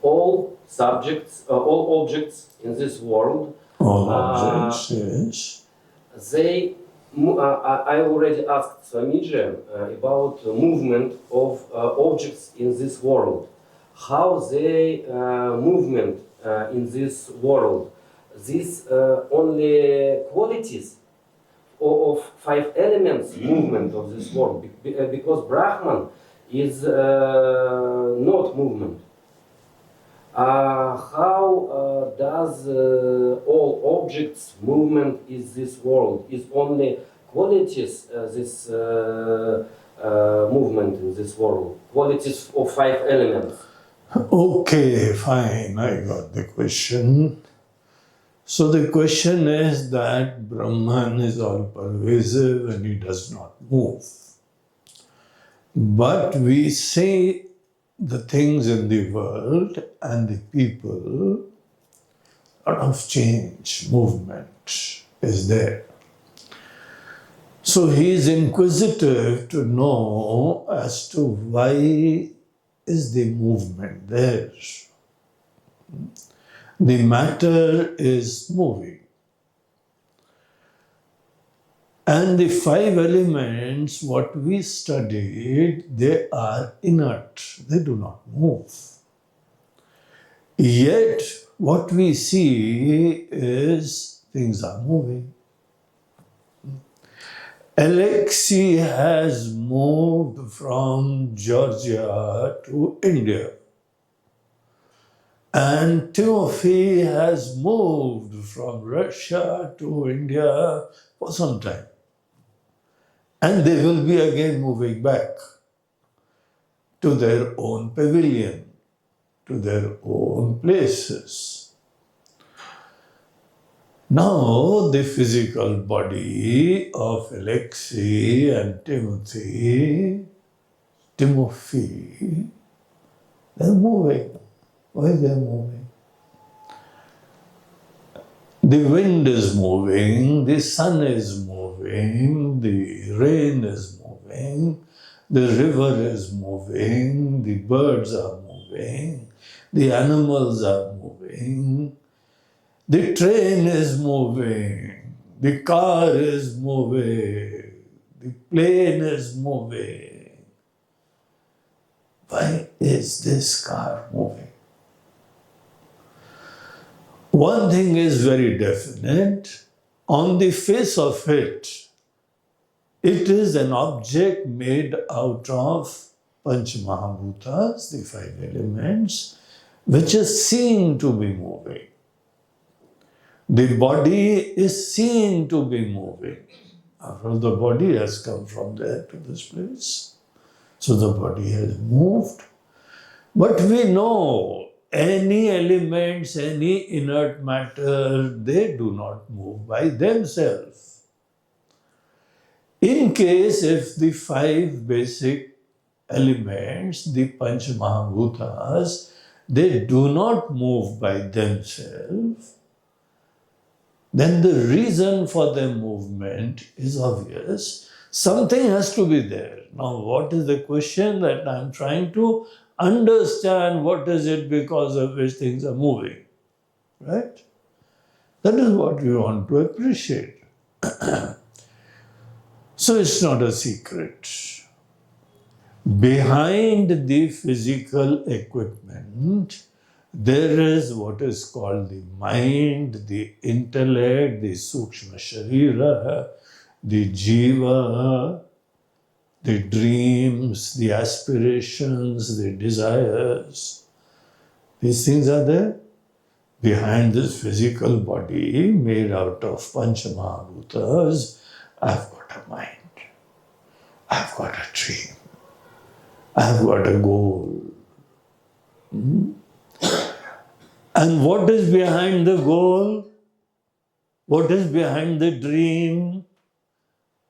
all subjects, all objects in this world, all objects, yes. They, I already asked Swamiji about movement of objects in this world. How they movement in this world. These only qualities of five elements movement of this world, because Brahman is not movement. How does all objects movement in this world is only qualities this movement in this world, qualities of five elements? Okay, fine, I got the question. So the question is that Brahman is all pervasive and he does not move. But we say the things in the world and the people, a lot of change, movement is there. So he is inquisitive to know as to why is the movement there. The matter is moving. And the five elements, what we studied, they are inert. They do not move. Yet, what we see is things are moving. Alexei has moved from Georgia to India. And Timothy has moved from Russia to India for some time. And they will be again moving back to their own pavilion, to their own places. Now, the physical body of Alexei and Timothy, they're moving. Why they're moving? The wind is moving, the sun is moving, the rain is moving, the river is moving, the birds are moving, the animals are moving, the train is moving, the car is moving, the plane is moving. Why is this car moving? One thing is very definite. On the face of it, it is an object made out of Panch Mahabhutas, the five elements, which is seen to be moving. The body is seen to be moving. After all, the body has come from there to this place. So the body has moved. But we know any elements, any inert matter, they do not move by themselves. In case if the five basic elements, the Panch Mahabhutas, they do not move by themselves, then the reason for their movement is obvious. Something has to be there. Now, what is the question that I'm trying to understand? What is it because of which things are moving? Right? That is what we want to appreciate. So it's not a secret. Behind the physical equipment, there is what is called the mind, the intellect, the sukshma sharira, the jiva, the dreams, the aspirations, the desires. These things are there. Behind this physical body made out of Pancha Mahabhutas, I've got a mind. I've got a dream. I've got a goal. And what is behind the goal? What is behind the dream?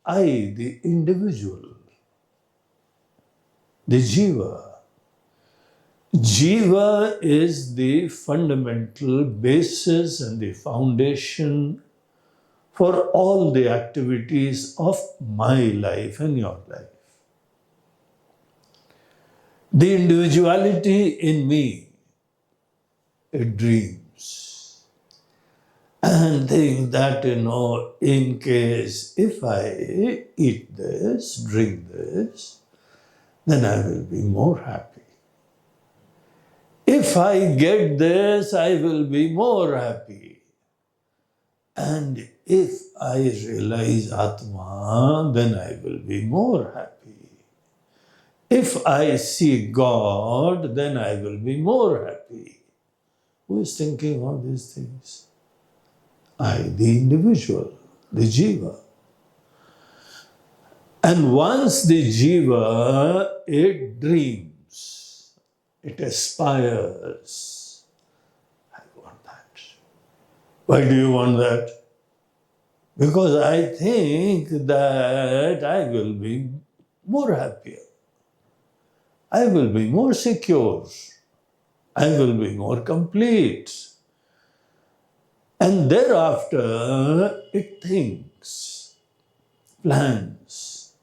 I, the individual. The jiva. Jiva is the fundamental basis and the foundation for all the activities of my life and your life. The individuality in me, it dreams. And think that, in case if I eat this, drink this, then I will be more happy. If I get this, I will be more happy. And if I realize Atma, then I will be more happy. If I see God, then I will be more happy. Who is thinking all these things? I, the individual, the jiva. And once the jiva, it dreams, it aspires. I want that. Why do you want that? Because I think that I will be more happier. I will be more secure. I will be more complete. And thereafter, it thinks, plans.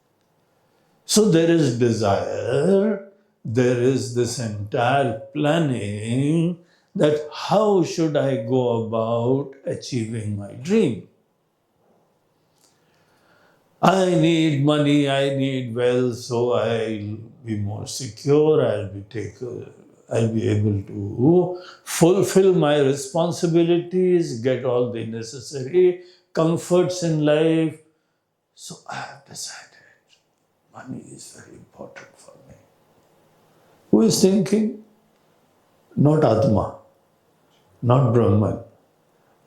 So there is desire, there is this entire planning that how should I go about achieving my dream? I need money, I need wealth, so I'll be more secure, I'll be able to fulfill my responsibilities, get all the necessary comforts in life. So I have decided money is very important for me. Who is thinking? Not Atma, not Brahman,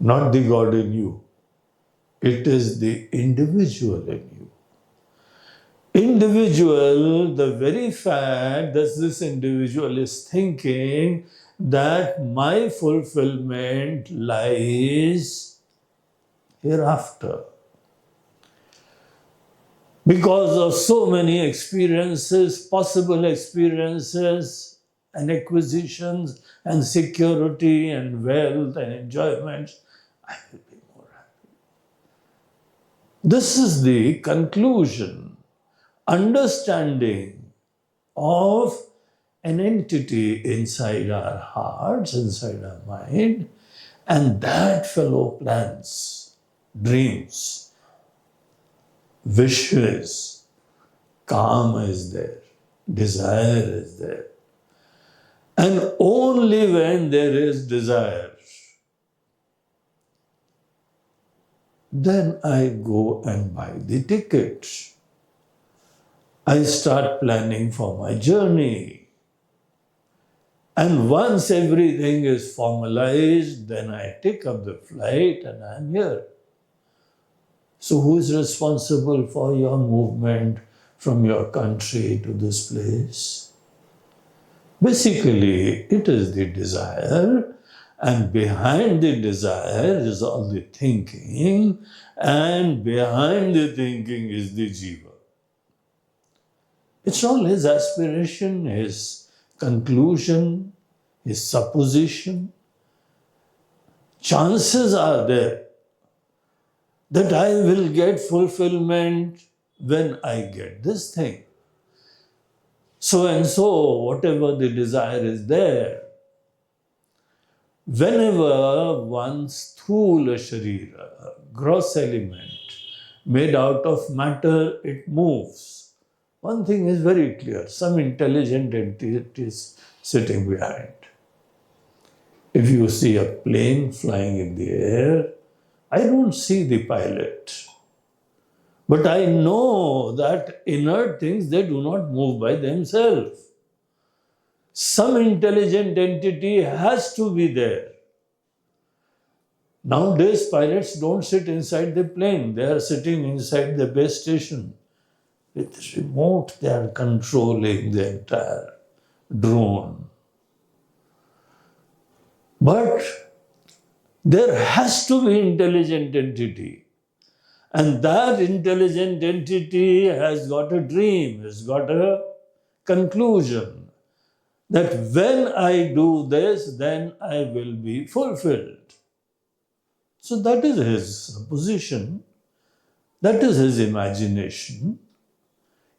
not the God in you. It is the individual in you. Individual, the very fact that this individual is thinking that my fulfillment lies hereafter. Because of so many experiences, possible experiences and acquisitions and security and wealth and enjoyment, I will be more happy. This is the conclusion, understanding of an entity inside our hearts, inside our mind, and that fellow plans, dreams, wishes, calm is there, desire is there. And only when there is desire, then I go and buy the ticket. I start planning for my journey. And once everything is formalized, then I take up the flight and I'm here. So who is responsible for your movement from your country to this place? Basically, it is the desire, and behind the desire is all the thinking, and behind the thinking is the jiva. It's all his aspiration, his conclusion, his supposition. Chances are there that I will get fulfillment when I get this thing. So and so, whatever the desire is there, whenever one sthula sharira, gross element, made out of matter, it moves. One thing is very clear, some intelligent entity is sitting behind. If you see a plane flying in the air, I don't see the pilot. But I know that inert things, they do not move by themselves. Some intelligent entity has to be there. Nowadays, pilots don't sit inside the plane. They are sitting inside the base station. With remote, they are controlling the entire drone. But there has to be intelligent entity. And that intelligent entity has got a dream, has got a conclusion. That when I do this, then I will be fulfilled. So that is his position. That is his imagination.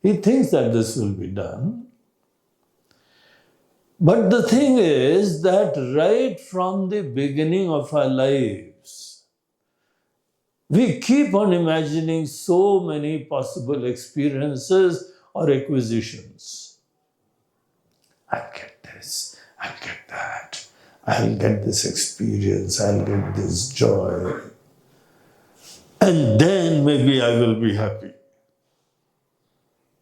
He thinks that this will be done. But the thing is that right from the beginning of our lives, we keep on imagining so many possible experiences or acquisitions. I'll get this, I'll get that, I'll get this experience, I'll get this joy, and then maybe I will be happy.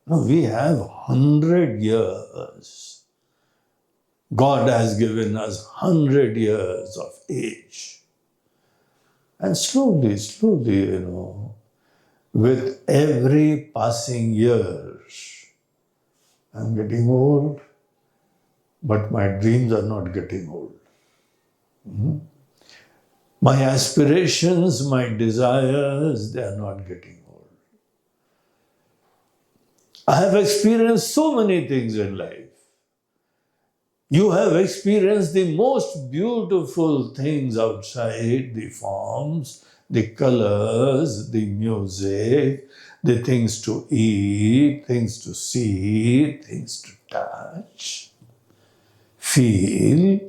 No, we have 100 years. God has given us 100 years of age. And slowly, with every passing year, I'm getting old, but my dreams are not getting old. My aspirations, my desires, they are not getting old. I have experienced so many things in life. You have experienced the most beautiful things outside, the forms, the colors, the music, the things to eat, things to see, things to touch, feel.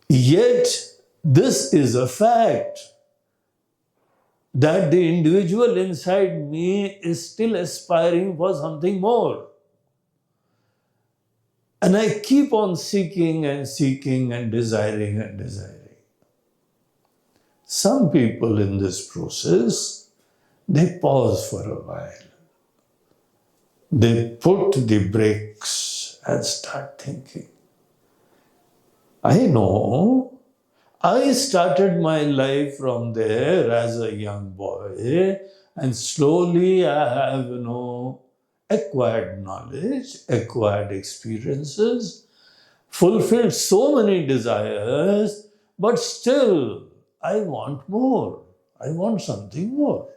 Yet, this is a fact that the individual inside me is still aspiring for something more. And I keep on seeking and seeking and desiring and desiring. Some people in this process, they pause for a while. They put the brakes and start thinking. I know I started my life from there as a young boy, and slowly I have, acquired knowledge, acquired experiences, fulfilled so many desires, but still I want more. I want something more.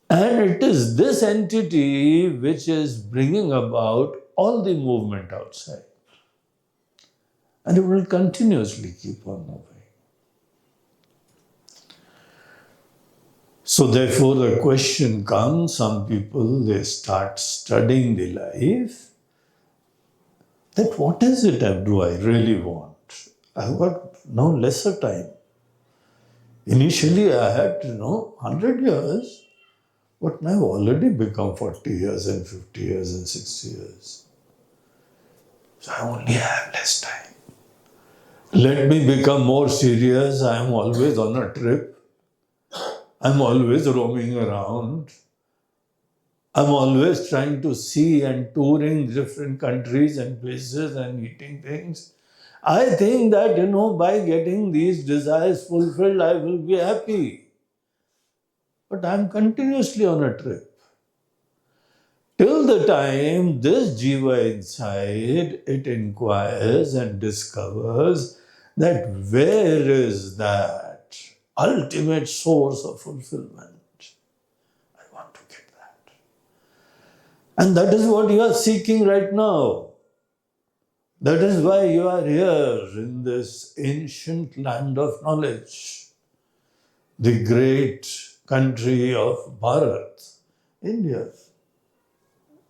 And it is this entity which is bringing about all the movement outside. And it will continuously keep on moving. So therefore the question comes, some people, they start studying the life, that what is it do I really want? I've got now lesser time. Initially I had, 100 years, but now I've already become 40 years and 50 years and 60 years. So I only have less time. Let me become more serious. I am always on a trip. I'm always roaming around. I'm always trying to see and touring different countries and places and eating things. I think that, by getting these desires fulfilled, I will be happy. But I'm continuously on a trip. Till the time this jiva inside, it inquires and discovers that where is that ultimate source of fulfillment? I want to get that. And that is what you are seeking right now. That is why you are here in this ancient land of knowledge, the great country of Bharat, India.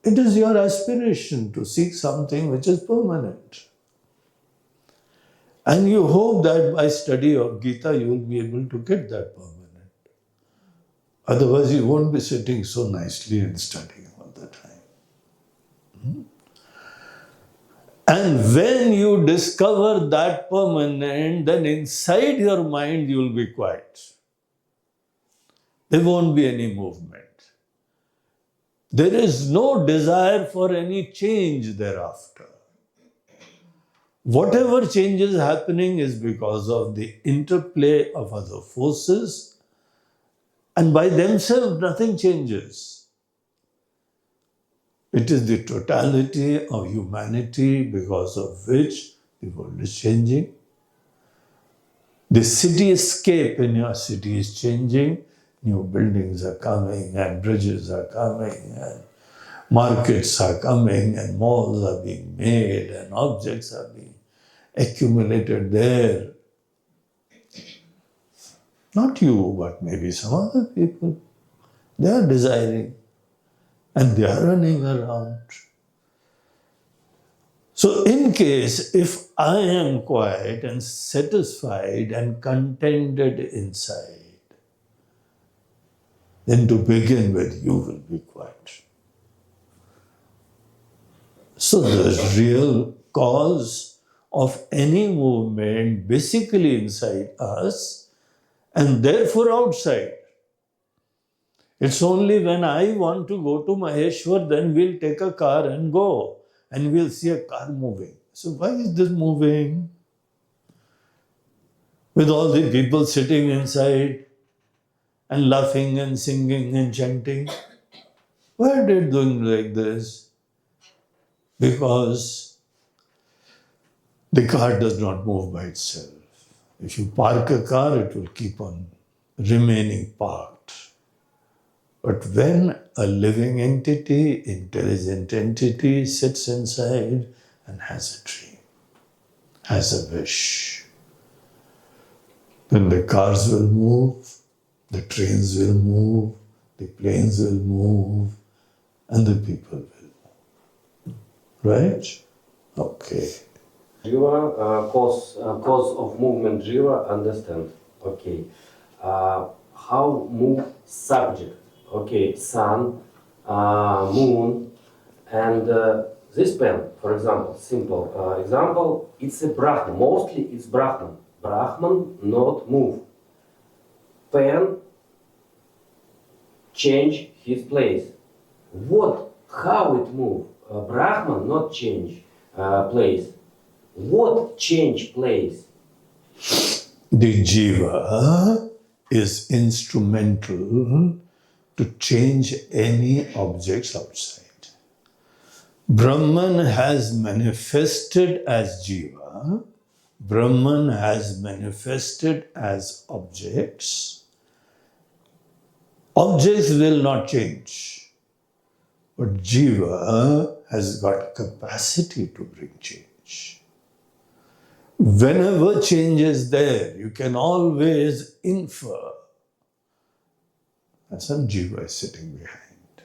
It is your aspiration to seek something which is permanent. And you hope that by study of Gita, you will be able to get that permanent. Otherwise, you won't be sitting so nicely and studying all the time. And when you discover that permanent, then inside your mind you will be quiet. There won't be any movement. There is no desire for any change thereafter. Whatever change is happening is because of the interplay of other forces, and by themselves nothing changes. It is the totality of humanity because of which the world is changing. The cityscape in your city is changing. New buildings are coming and bridges are coming and markets are coming and malls are being made and objects are being accumulated there. Not you, but maybe some other people. They are desiring and they are running around. So in case if I am quiet and satisfied and contented inside, then to begin with you will be quiet. So the real cause of any movement basically inside us and therefore outside. It's only when I want to go to Maheshwar, then we'll take a car and go and we'll see a car moving. So why is this moving? With all the people sitting inside and laughing and singing and chanting. Why are they doing like this? Because the car does not move by itself. If you park a car, it will keep on remaining parked. But when a living entity, intelligent entity, sits inside and has a dream, has a wish, then the cars will move, the trains will move, the planes will move, and the people will move. Right? Okay. Jiva, cause of movement, Jiva, understand. Okay. How move subject? Okay, sun, moon, and this pen, for example, simple example, it's a Brahman. Mostly it's Brahman. Brahman not move. Pen change his place. What? How it move? Brahman not change place. What change place? The jiva is instrumental to change any objects outside. Brahman has manifested as jiva. Brahman has manifested as objects. Objects will not change. But jiva has got capacity to bring change. Whenever change is there, you can always infer that some jiva is sitting behind.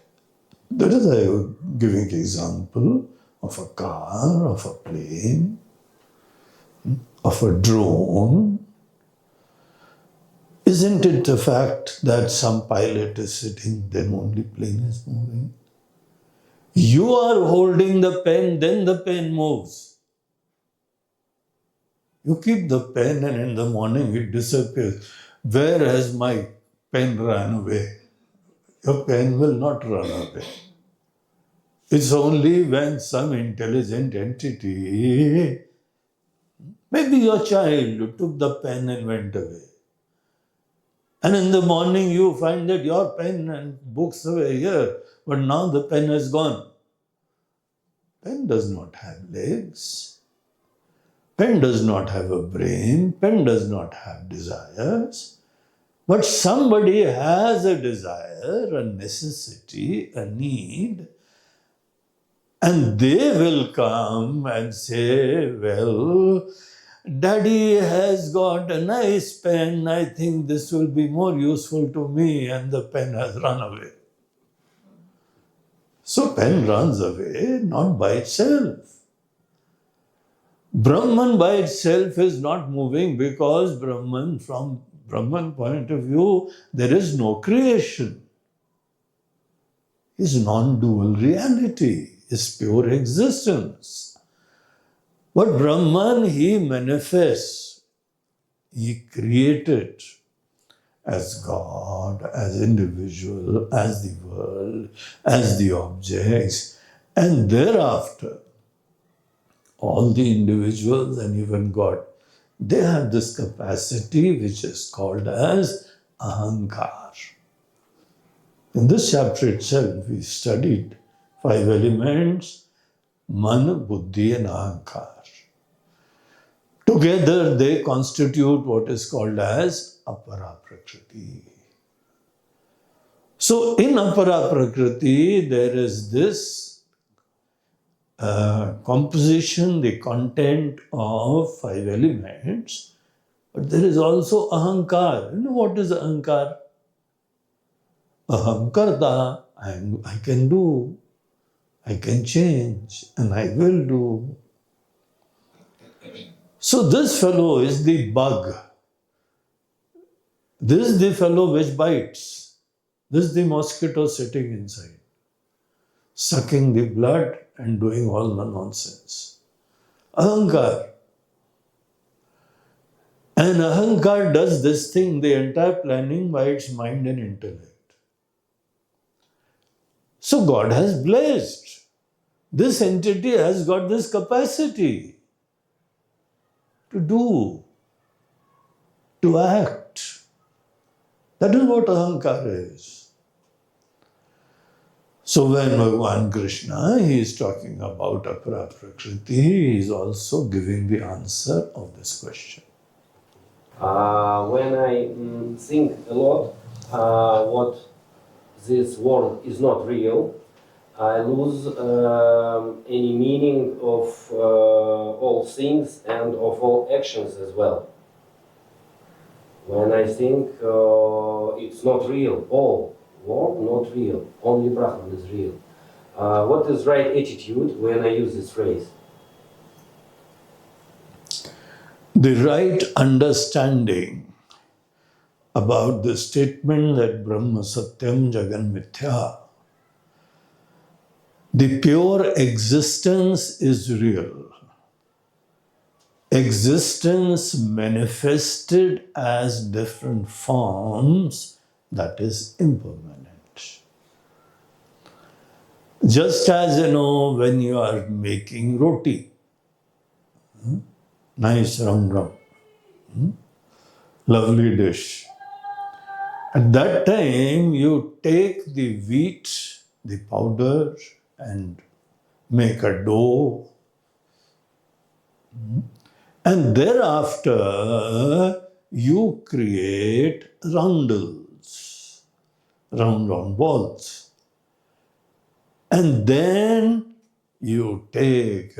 That is I am giving example of a car, of a plane, of a drone. Isn't it a fact that some pilot is sitting, then only plane is moving? You are holding the pen, then the pen moves. You keep the pen and in the morning it disappears. Where has my pen run away? Your pen will not run away. It's only when some intelligent entity, maybe your child, took the pen and went away. And in the morning you find that your pen and books were here, but now the pen is gone. Pen does not have legs. Pen does not have a brain. Pen does not have desires. But somebody has a desire, a necessity, a need, and they will come and say, well, Daddy has got a nice pen. I think this will be more useful to me, and the pen has run away. So pen runs away not by itself. Brahman by itself is not moving because Brahman, from Brahman point of view, there is no creation. Is non-dual reality, is pure existence. But Brahman, he manifests, he created as God, as individual, as the world, as the objects, and thereafter, all the individuals and even God, they have this capacity which is called as ahankar. In this chapter itself, we studied 5 elements, man, buddhi and ahankar. Together they constitute what is called as apara prakriti. So in apara prakriti, there is this composition, the content of 5 elements, but there is also ahankar. You know what is ahankar? Aham karta, I can do, I can change, and I will do. So this fellow is the bug. This is the fellow which bites. This is the mosquito sitting inside, sucking the blood and doing all the nonsense. Ahankar. And Ahankar does this thing, the entire planning by its mind and intellect. So God has blessed. This entity has got this capacity to do, to act. That is what Ahankar is. So when Bhagwan Krishna, he is talking about apara prakriti, he is also giving the answer of this question. When I think a lot what this world is not real, I lose any meaning of all things and of all actions as well. When I think it's not real, all world not real, only Brahman is real. What is right attitude when I use this phrase? The right understanding about the statement that Brahma Satyam Jagat Mithya, the pure existence is real. Existence manifested as different forms, that is impermanent. Just as when you are making roti, nice round, lovely dish. At that time, you take the wheat, the powder, and make a dough. And thereafter, you create roundels, round balls. And then you take,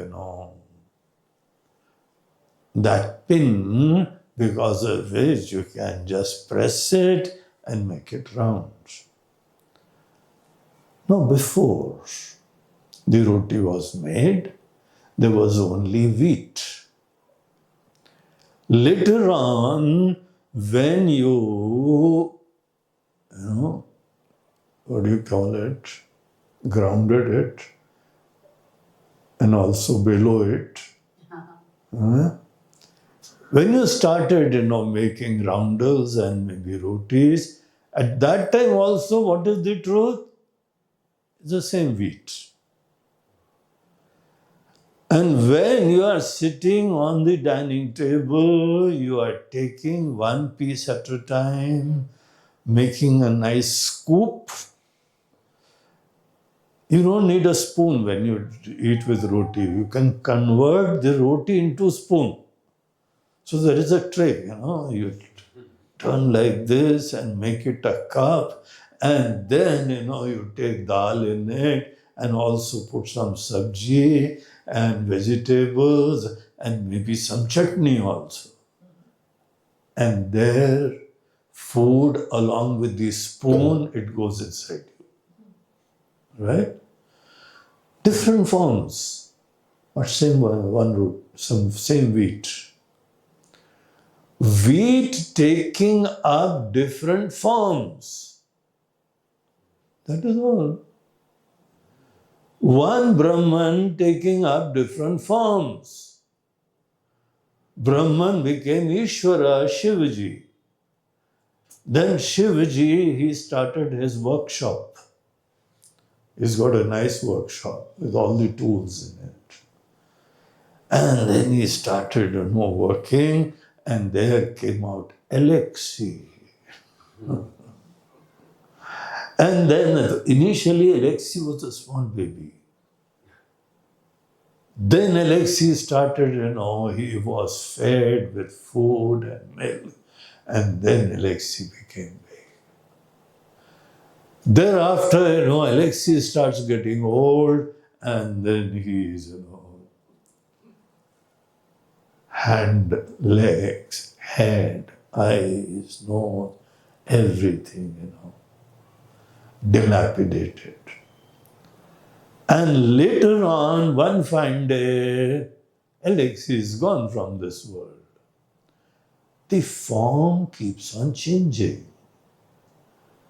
that pin, because of which you can just press it and make it round. Now, before the roti was made, there was only wheat. Later on, when you what do you call it, grounded it, and also below it, when you started, making roundels and maybe rotis, at that time also, what is the truth? It's the same wheat. And when you are sitting on the dining table, you are taking one piece at a time, making a nice scoop. You don't need a spoon when you eat with roti. You can convert the roti into spoon. So there is a tray, you turn like this and make it a cup, and then, you take dal in it and also put some sabji and vegetables and maybe some chutney also. And there, food along with the spoon, it goes inside you. Right? Different forms, but same one root, same wheat. Wheat taking up different forms. That is all. One Brahman taking up different forms. Brahman became Ishvara, Shivaji. Then Shivaji, he started his workshop. He's got a nice workshop with all the tools in it. And then he started, working, and there came out Alexei. And then initially Alexei was a small baby. Then Alexei started, he was fed with food and milk. And then Alexei became big. Thereafter, Alexei starts getting old, and then he is, hand, legs, head, eyes, nose, everything, dilapidated. And later on, one fine day, Alexei is gone from this world. The form keeps on changing.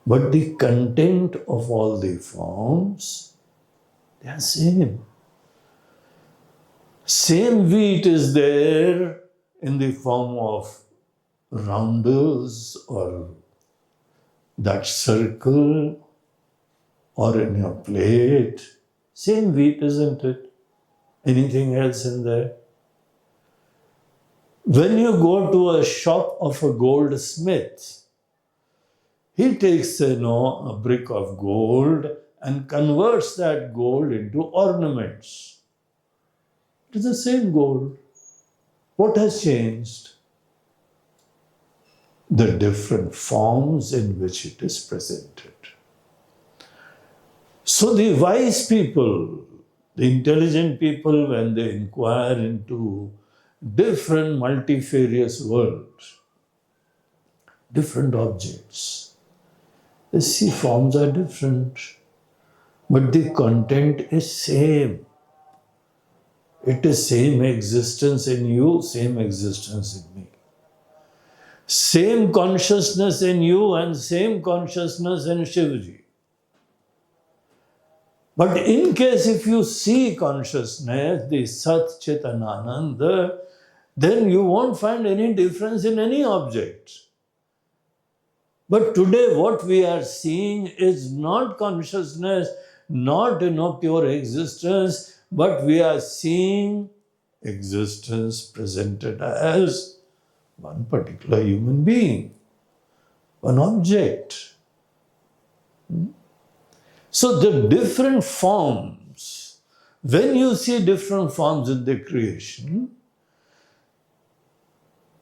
But the content of all the forms, they are same. Same wheat is there in the form of rounders or that circle or in your plate. Same wheat, isn't it? Anything else in there? When you go to a shop of a goldsmith, he takes a brick of gold and converts that gold into ornaments. It is the same gold. What has changed? The different forms in which it is presented. So the wise people, the intelligent people, when they inquire into different multifarious worlds, different objects, they see forms are different, but the content is same. It is same existence in you, same existence in me. Same consciousness in you and same consciousness in Shivaji. But in case if you see consciousness, the Sat Chit and Ananda, then you won't find any difference in any object. But today what we are seeing is not consciousness, not pure existence, but we are seeing existence presented as one particular human being, one object. So the different forms, when you see different forms in the creation,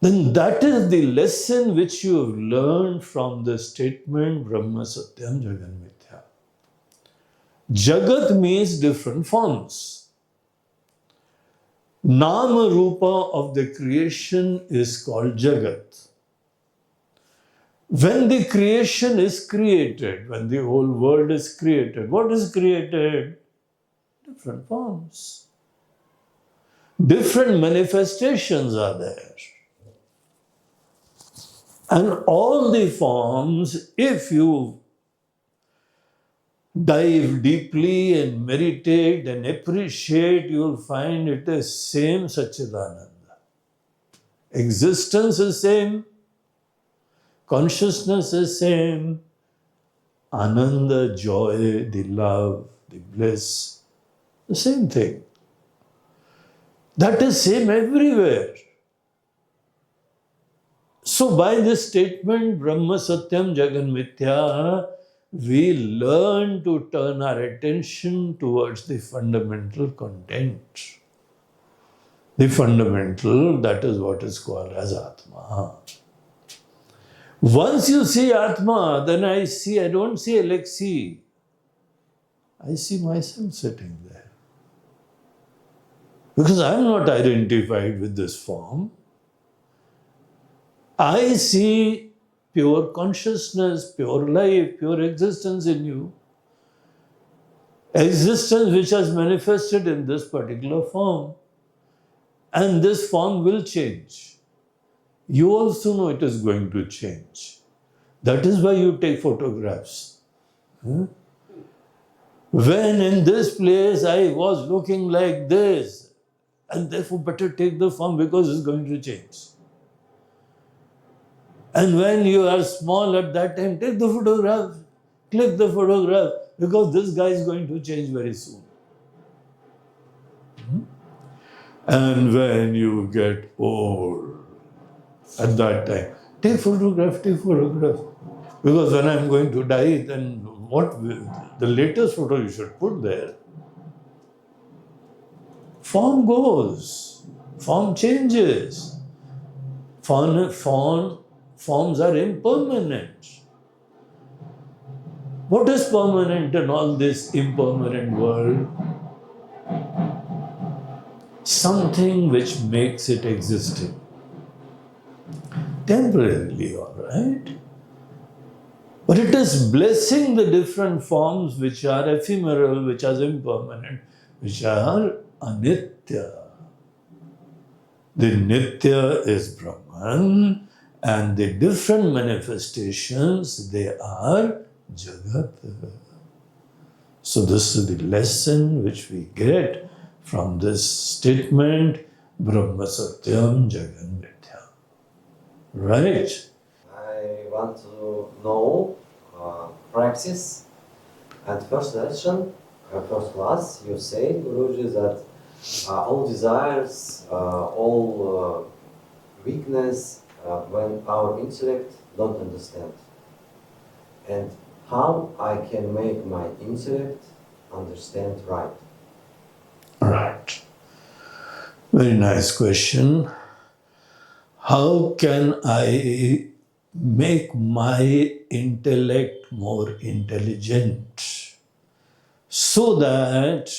then that is the lesson which you have learned from the statement Brahma Satyam Jagat Mithya. Jagat means different forms. Nama Rupa of the creation is called Jagat. When the creation is created, when the whole world is created, what is created? Different forms. Different manifestations are there. And all the forms, if you dive deeply and meditate and appreciate, you will find it is same Satchidananda. Existence is same. Consciousness is same. Ananda, joy, the love, the bliss, the same thing. That is same everywhere. So by this statement, Brahma Satyam Jagat Mithya, we learn to turn our attention towards the fundamental content. The fundamental, that is what is called as Atma. Once you see Atma, then I don't see Alexei. I see myself sitting there. Because I am not identified with this form. I see pure consciousness, pure life, pure existence in you. Existence which has manifested in this particular form. And this form will change. You also know it is going to change. That is why you take photographs. When in this place I was looking like this, and therefore better take the form because it's going to change. And when you are small at that time, take the photograph, click the photograph, because this guy is going to change very soon. And when you get old, at that time, take photograph. Because when I'm going to die, then the latest photo you should put there. Form goes, form changes. Forms are impermanent. What is permanent in all this impermanent world? Something which makes it existing. Temporarily, all right? But it is blessing the different forms which are ephemeral, which are impermanent, which are anitya. The Nitya is Brahman, and the different manifestations, they are Jagat. So this is the lesson which we get from this statement, Brahma Satyam Jagat Mithya. Right? I want to know praxis. At first lesson, first class, you said, Guruji, that all desires, all weakness, when our intellect don't understand. And how I can make my intellect understand right? Right. Very nice question. How can I make my intellect more intelligent so that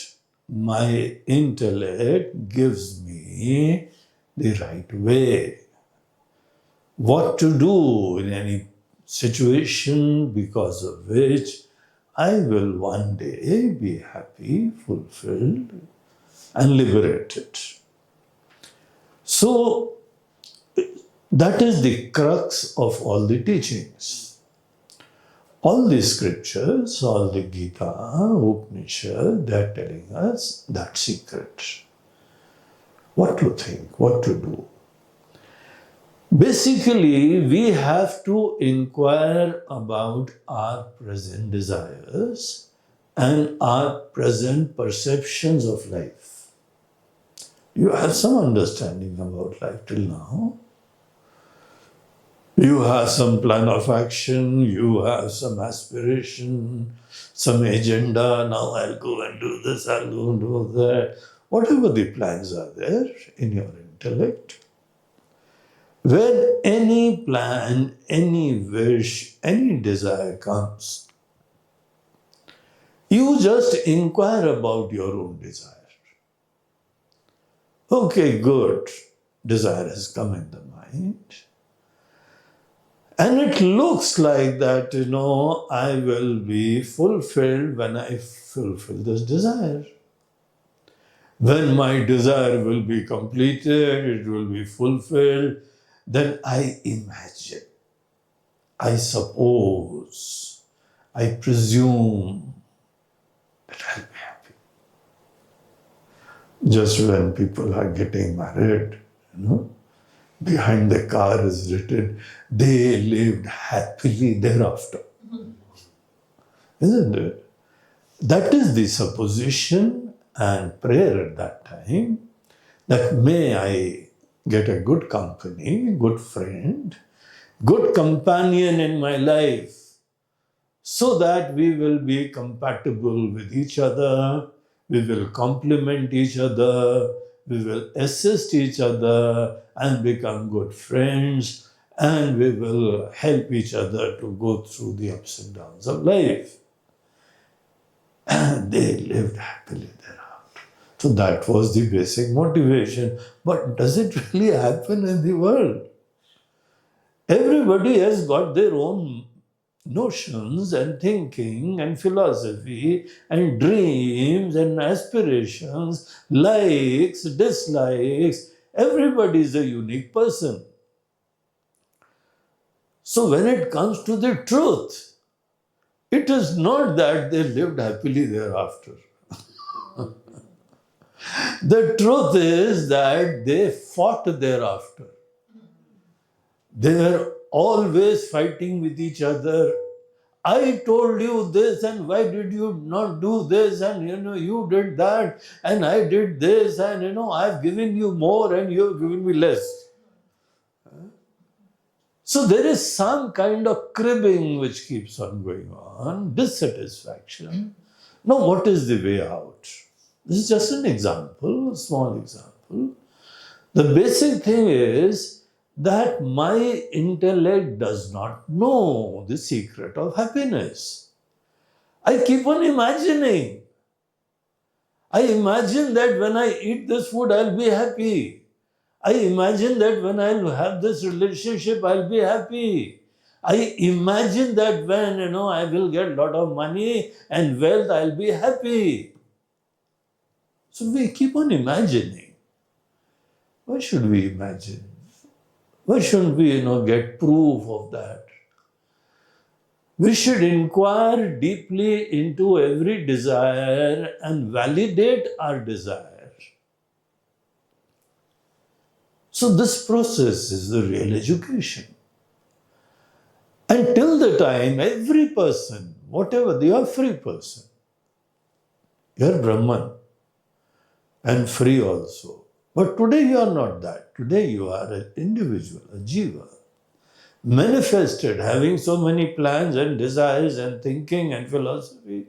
my intellect gives me the right way? What to do in any situation because of which I will one day be happy, fulfilled, and liberated. So, that is the crux of all the teachings. All the scriptures, all the Gita, Upanishad, they are telling us that secret. What to think, what to do. Basically, we have to inquire about our present desires and our present perceptions of life. You have some understanding about life till now. You have some plan of action, you have some aspiration, some agenda. Now I'll go and do this, I'll go and do that. Whatever the plans are there in your intellect. When any plan, any wish, any desire comes, you just inquire about your own desire. Okay, good. Desire has come in the mind. And it looks like that, I will be fulfilled when I fulfill this desire. When my desire will be completed, it will be fulfilled, then I imagine, I suppose, I presume that I'll be happy. Just when people are getting married, behind the car is written, they lived happily thereafter. Isn't it? That is the supposition and prayer at that time, that may I get a good company, good friend, good companion in my life, so that we will be compatible with each other, we will complement each other, we will assist each other and become good friends, and we will help each other to go through the ups and downs of life. And they lived happily thereafter. So that was the basic motivation. But does it really happen in the world? Everybody has got their own notions and thinking and philosophy and dreams and aspirations, likes, dislikes. Everybody is a unique person. So when it comes to the truth, it is not that they lived happily thereafter. The truth is that they fought thereafter. They were always fighting with each other. I told you this, and why did you not do this? And you did that, and I did this, and I've given you more, and you've given me less. So there is some kind of cribbing which keeps on going on, dissatisfaction. Now, what is the way out? This is just an example, a small example. The basic thing is that my intellect does not know the secret of happiness. I keep on imagining. I imagine that when I eat this food, I'll be happy. I imagine that when I'll have this relationship, I'll be happy. I imagine that when, I will get a lot of money and wealth, I'll be happy. So we keep on imagining. Why should we imagine? Why shouldn't we, get proof of that? We should inquire deeply into every desire and validate our desire. So this process is the real education. And till the time, every person, whatever, you are free person. You are Brahman and free also. But today you are not that. Today you are an individual, a jiva, manifested, having so many plans and desires and thinking and philosophy,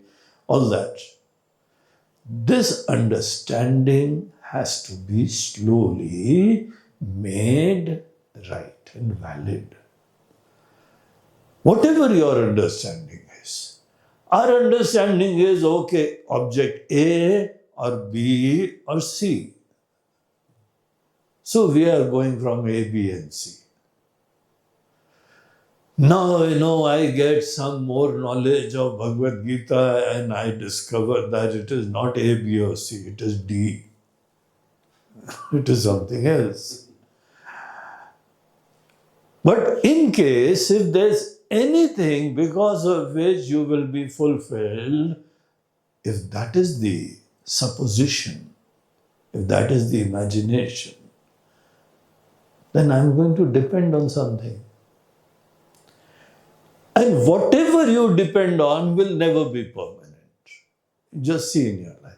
all that. This understanding has to be slowly made right and valid. Whatever your understanding is. Our understanding is, okay, object A or B or C. So we are going from A, B and C. Now, I get some more knowledge of Bhagwad Gita and I discover that it is not A, B or C, it is D. It is something else. But in case, if there's anything because of which you will be fulfilled, if that is the supposition, if that is the imagination, then I'm going to depend on something. And whatever you depend on will never be permanent. Just see in your life.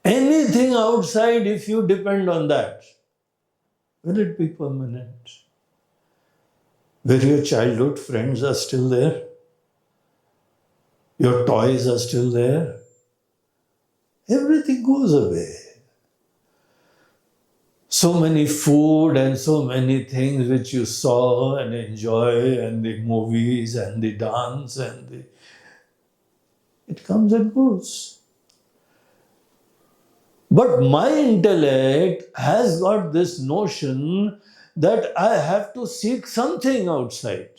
Anything outside, if you depend on that, will it be permanent? Where your childhood friends are still there? Your toys are still there? Everything goes away. So many food and so many things which you saw and enjoy, and the movies and the dance and it comes and goes. But my intellect has got this notion that I have to seek something outside.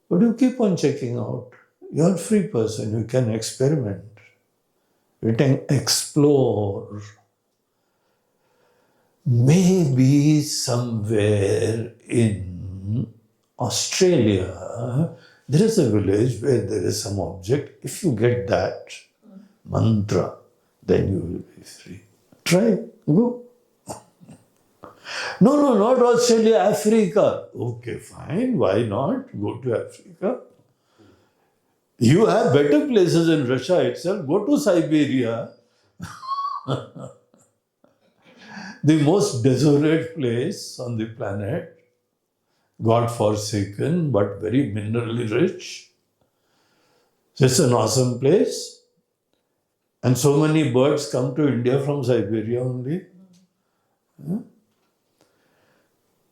But you keep on checking out. You're a free person, you can experiment. You can explore. Maybe somewhere in Australia, there is a village where there is some object. If you get that mantra, then you will be free. Try, go. No, not Australia, Africa. Okay, fine, why not? Go to Africa. You have better places in Russia itself. Go to Siberia. The most desolate place on the planet, God-forsaken but very minerally rich. It's an awesome place. And so many birds come to India from Siberia only.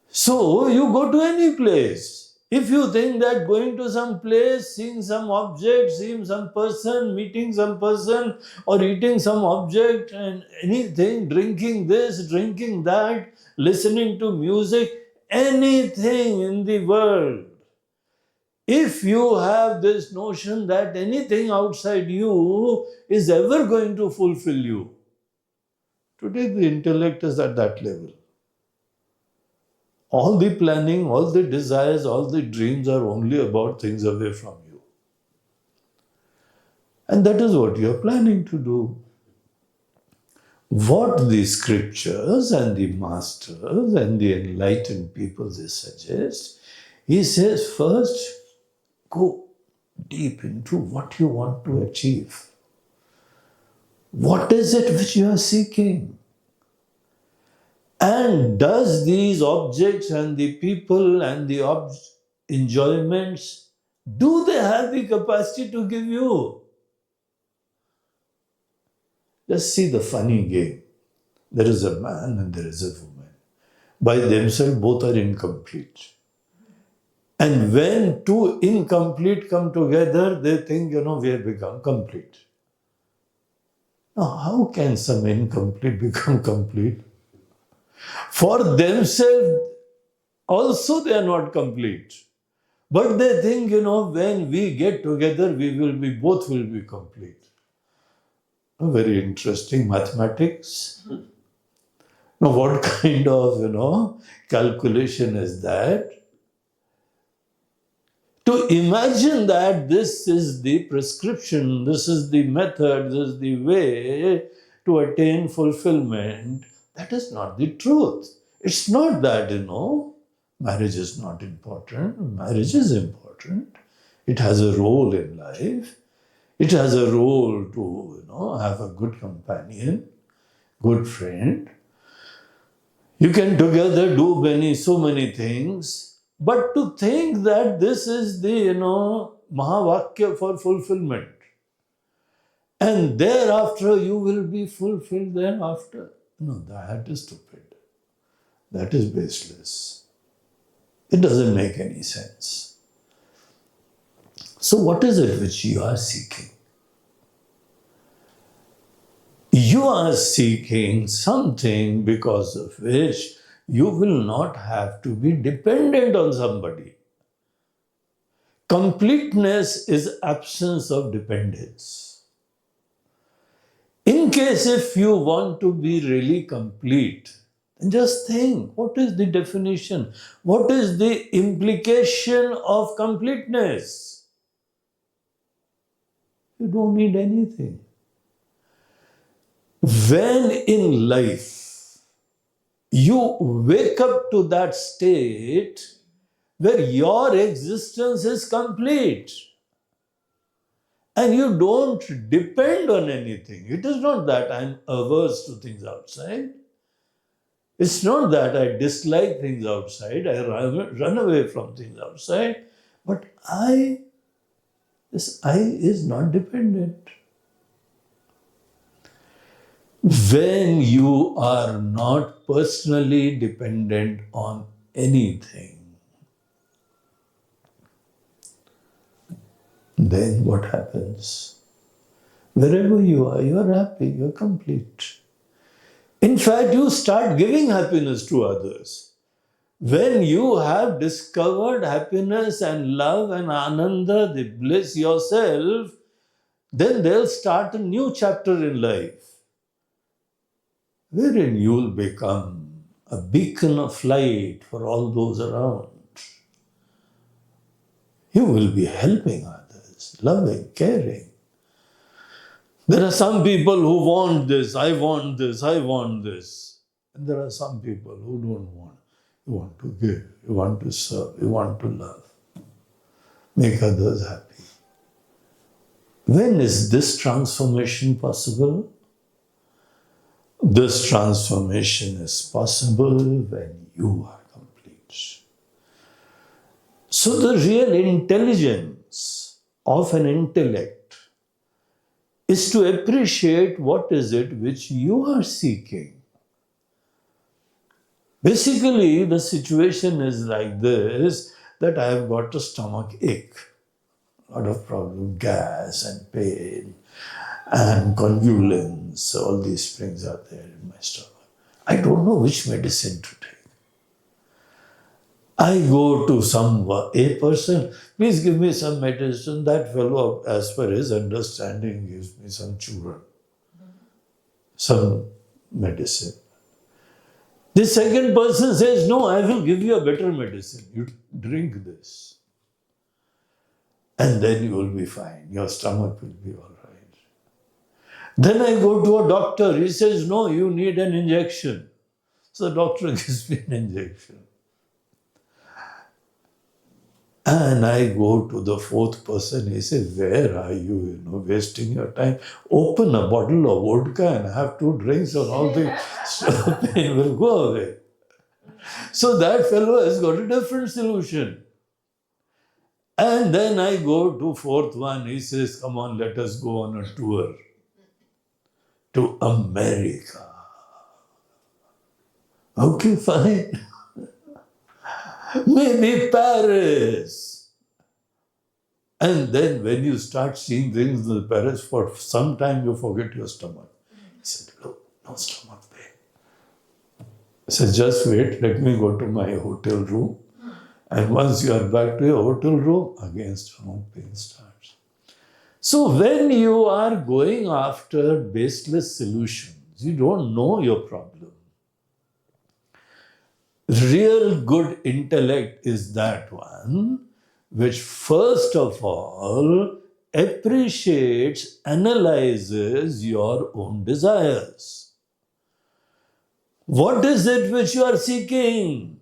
So you go to any place. If you think that going to some place, seeing some object, seeing some person, meeting some person, or eating some object and anything, drinking this, drinking that, listening to music, anything in the world, if you have this notion that anything outside you is ever going to fulfill you, today the intellect is at that level. All the planning, all the desires, all the dreams are only about things away from you. And that is what you are planning to do. What the scriptures and the masters and the enlightened people they suggest, he says first go deep into what you want to achieve. What is it which you are seeking? And does these objects and the people and the enjoyments, do they have the capacity to give you? Just see the funny game. There is a man and there is a woman. By themselves, both are incomplete. And when two incomplete come together, they think, we have become complete. Now, how can some incomplete become complete? For themselves, also they are not complete. But they think, when we get together, both will be complete. Very interesting mathematics. Now, what kind of, calculation is that? To imagine that this is the prescription, this is the method, this is the way to attain fulfillment, that is not the truth. It's not that, marriage is not important. Marriage is important. It has a role in life. It has a role to, have a good companion, good friend. You can together do so many things. But to think that this is the, Mahavakya for fulfillment. And thereafter you will be fulfilled thereafter. No, that is stupid. That is baseless. It doesn't make any sense. So what is it which you are seeking? You are seeking something because of which you will not have to be dependent on somebody. Completeness is absence of dependence. In case if you want to be really complete, then just think, what is the definition? What is the implication of completeness? You don't need anything. When in life you wake up to that state where your existence is complete and you don't depend on anything. It is not that I'm averse to things outside. It's not that I dislike things outside. I run away from things outside. But this I is not dependent. When you are not personally dependent on anything, then what happens? Wherever you are happy, you are complete. In fact, you start giving happiness to others. When you have discovered happiness and love and ananda, the bliss yourself, then they'll start a new chapter in life, wherein you'll become a beacon of light for all those around. You will be helping others, loving, caring. There are some people who want this, I want this, I want this. And there are some people who don't want. You want to give, you want to serve, you want to love. Make others happy. When is this transformation possible? This transformation is possible when you are complete. So the real intelligence of an intellect is to appreciate what is it which you are seeking. Basically, the situation is like this, that I have got a stomach ache, a lot of problem, gas and pain and convulsions, all these springs are there in my stomach. I don't know which medicine to take. I go to a person, please give me some medicine. That fellow, as per his understanding, gives me some churran, some medicine. The second person says, no, I will give you a better medicine. You drink this. And then you will be fine. Your stomach will be all right. Then I go to a doctor. He says, no, you need an injection. So the doctor gives me an injection. And I go to the fourth person. He says, where are you, wasting your time? Open a bottle of vodka and have 2 drinks and all the pain will go away. So that fellow has got a different solution. And then I go to fourth one. He says, come on, let us go on a tour to America. Okay, fine. Maybe Paris. And then when you start seeing things in Paris, for some time you forget your stomach. He said, look, no stomach pain. I said, just wait, let me go to my hotel room. And once you are back to your hotel room, again stomach pain starts. So when you are going after baseless solutions, you don't know your problem. Real good intellect is that one which first of all appreciates, analyzes your own desires. What is it which you are seeking?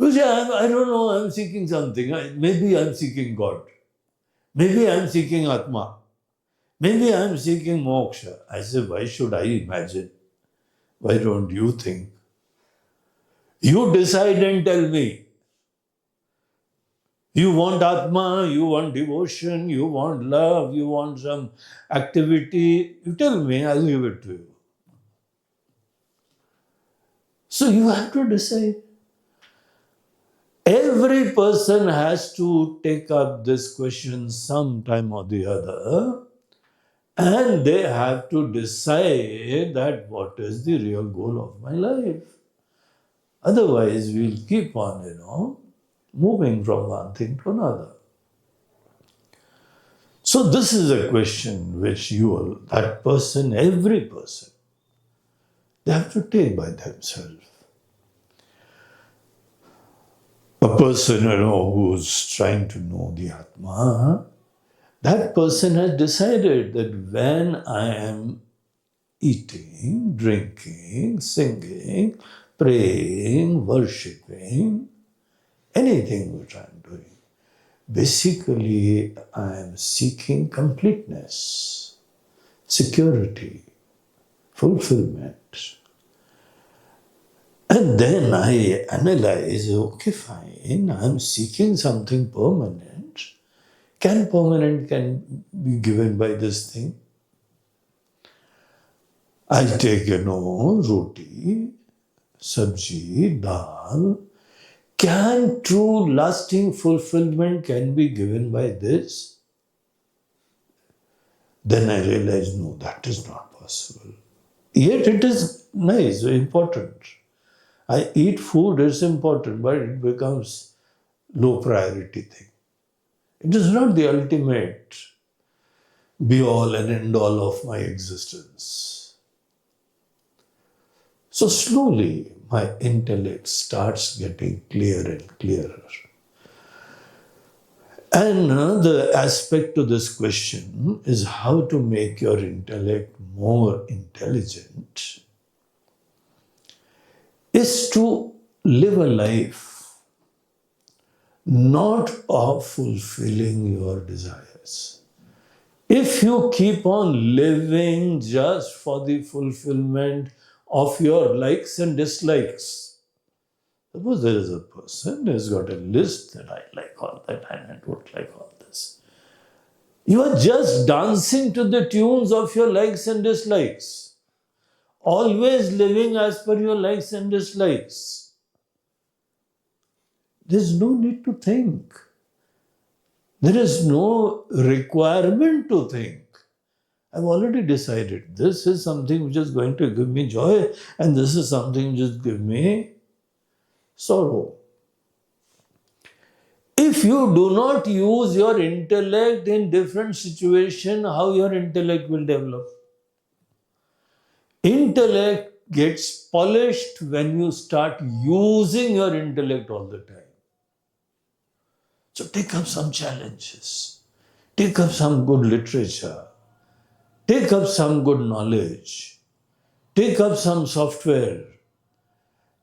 I don't know, I'm seeking something. Maybe I'm seeking God. Maybe I'm seeking Atma. Maybe I'm seeking moksha. I say, why should I imagine? Why don't you think? You decide and tell me. You want Atma, you want devotion, you want love, you want some activity. You tell me, I'll give it to you. So you have to decide. Every person has to take up this question sometime or the other, and they have to decide that what is the real goal of my life. Otherwise, we'll keep on, moving from one thing to another. So this is a question which that person, every person, they have to take by themselves. A person, who's trying to know the Atma, that person has decided that when I am eating, drinking, singing, praying, worshipping, anything which I am doing, basically I am seeking completeness, security, fulfillment. And then I analyze, okay, fine, I'm seeking something permanent. Can be given by this thing? I take, roti, sabji, dal. Can true lasting fulfillment can be given by this? Then I realize, no, that is not possible. Yet it is nice, important. I eat food, it's important, but it becomes low priority thing. It is not the ultimate be all and end all of my existence. So slowly my intellect starts getting clearer and clearer. And another aspect to this question is how to make your intellect more intelligent is to live a life not of fulfilling your desires. If you keep on living just for the fulfillment of your likes and dislikes, suppose there is a person who has got a list that I like all that and I don't like all this. You are just dancing to the tunes of your likes and dislikes, always living as per your likes and dislikes. There's no need to think. There is no requirement to think. I've already decided this is something which is going to give me joy and this is something which is give me sorrow. If you do not use your intellect in different situations, how your intellect will develop? Intellect gets polished when you start using your intellect all the time. So take up some challenges. Take up some good literature. Take up some good knowledge. Take up some software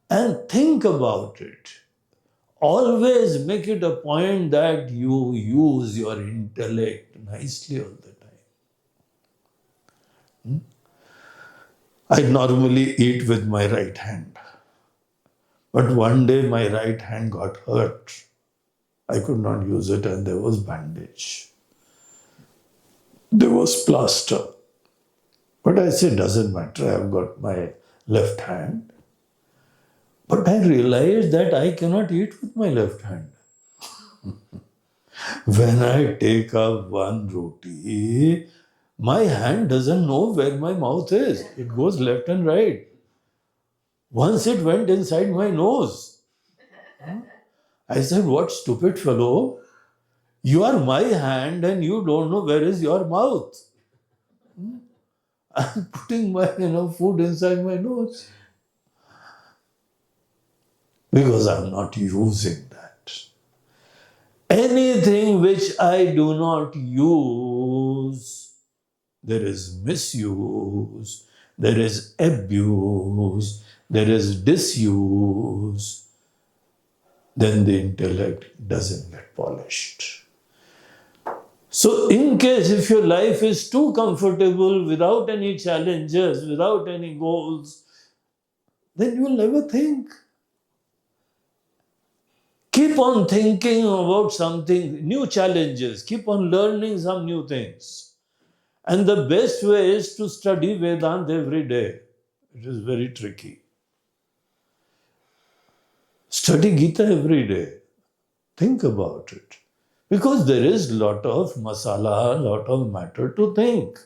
and think about it. Always make it a point that you use your intellect nicely all the time. I normally eat with my right hand. But one day my right hand got hurt. I could not use it and there was bandage. There was plaster. But I said, doesn't matter, I've got my left hand. But I realized that I cannot eat with my left hand. When I take up one roti, my hand doesn't know where my mouth is. It goes left and right. Once it went inside my nose. I said, what stupid fellow. You are my hand and you don't know where is your mouth. I'm putting my food inside my nose because I'm not using that. Anything which I do not use, there is misuse, there is abuse, there is disuse, then the intellect doesn't get polished. So in case if your life is too comfortable, without any challenges, without any goals, then you will never think. Keep on thinking about something, new challenges. Keep on learning some new things. And the best way is to study Vedanta every day. It is very tricky. Study Gita every day. Think about it. Because there is a lot of masala, a lot of matter to think.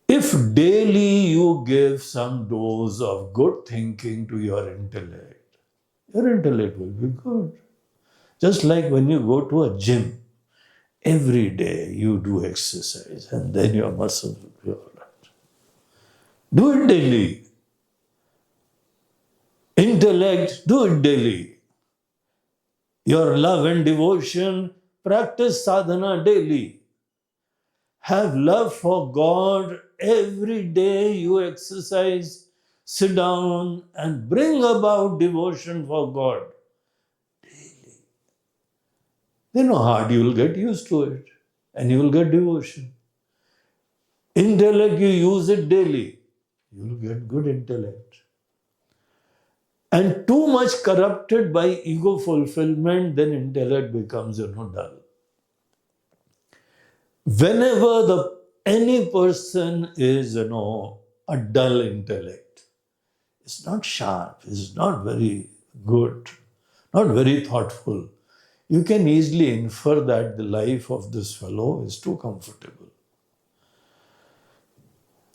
If daily you give some dose of good thinking to your intellect will be good. Just like when you go to a gym, every day you do exercise and then your muscles will be all right. Do it daily. Intellect, do it daily. Your love and devotion, practice sadhana daily. Have love for God. Every day you exercise, sit down and bring about devotion for God. Daily. Then hard you will get used to it and you will get devotion. Intellect, you use it daily. You will get good intellect. And too much corrupted by ego fulfillment, then intellect becomes dull. Whenever any person is a dull intellect, it's not sharp, it's not very good, not very thoughtful, you can easily infer that the life of this fellow is too comfortable.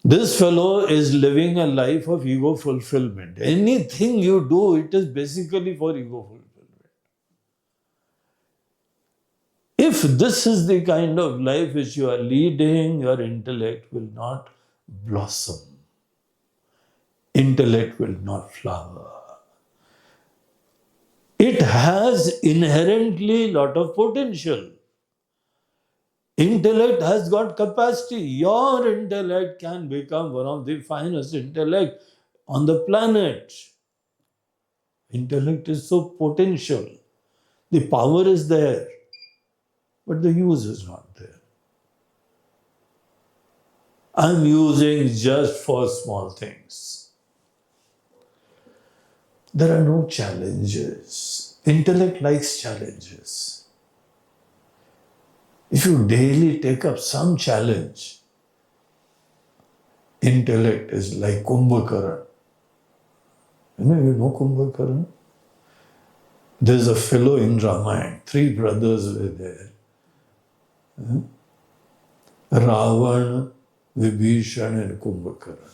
This fellow is living a life of ego fulfillment. Anything you do, it is basically for ego fulfillment. If this is the kind of life which you are leading, your intellect will not blossom. Intellect will not flower. It has inherently a lot of potential. Intellect has got capacity. Your intellect can become one of the finest intellect on the planet. Intellect is so potential. The power is there, but the use is not there. I'm using just for small things. There are no challenges. Intellect likes challenges. If you daily take up some challenge, intellect is like Kumbhakaran. You know Kumbhakaran? There's a fellow in Ramayana. 3 brothers were there. Ravan, Vibhishan and Kumbhakaran.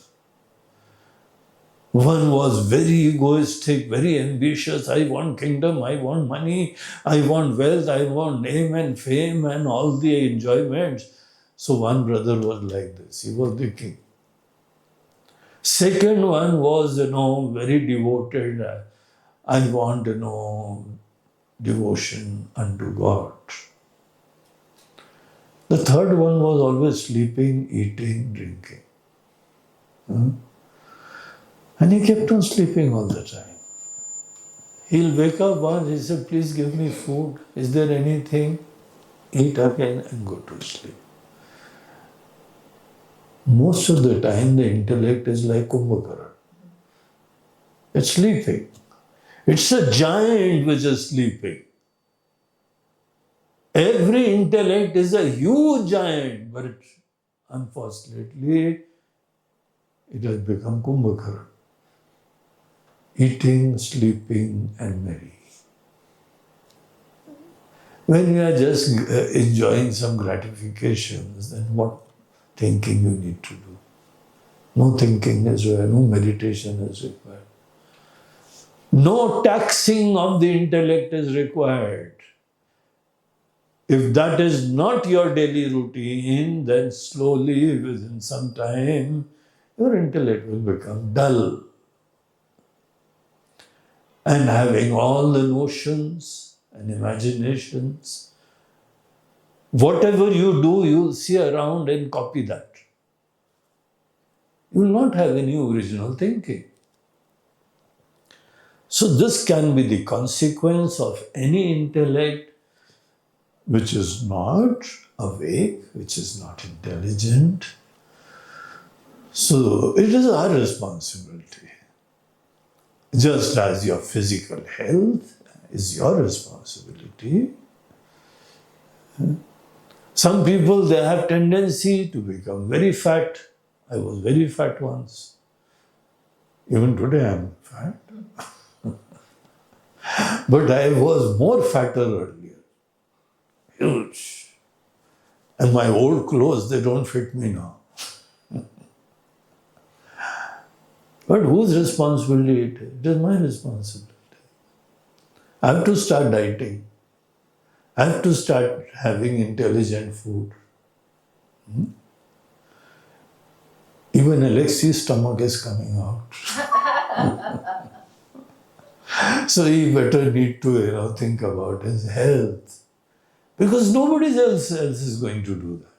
One was very egoistic, very ambitious. I want kingdom, I want money, I want wealth, I want name and fame and all the enjoyments. So one brother was like this. He was the king. Second one was, very devoted. I want, devotion unto God. The third one was always sleeping, eating, drinking. And he kept on sleeping all the time. He'll wake up once, he said, please give me food. Is there anything? Eat again and go to sleep. Most of the time, the intellect is like Kumbhakaran. It's sleeping. It's a giant which is sleeping. Every intellect is a huge giant, but unfortunately, it has become Kumbhakaran. Eating, sleeping, and merry. When you are just enjoying some gratifications, then what thinking you need to do? No thinking is required, no meditation is required. No taxing of the intellect is required. If that is not your daily routine, then slowly, within some time, your intellect will become dull. And having all the notions and imaginations, whatever you do, you'll see around and copy that. You will not have any original thinking. So this can be the consequence of any intellect which is not awake, which is not intelligent. So it is our responsibility. Just as your physical health is your responsibility. Some people, they have tendency to become very fat. I was very fat once. Even today I am fat. But I was more fatter earlier. Huge. And my old clothes, they don't fit me now. But whose responsibility it is? It is my responsibility. I have to start dieting. I have to start having intelligent food. Even Alexi's stomach is coming out. So he better need to think about his health. Because nobody else is going to do that.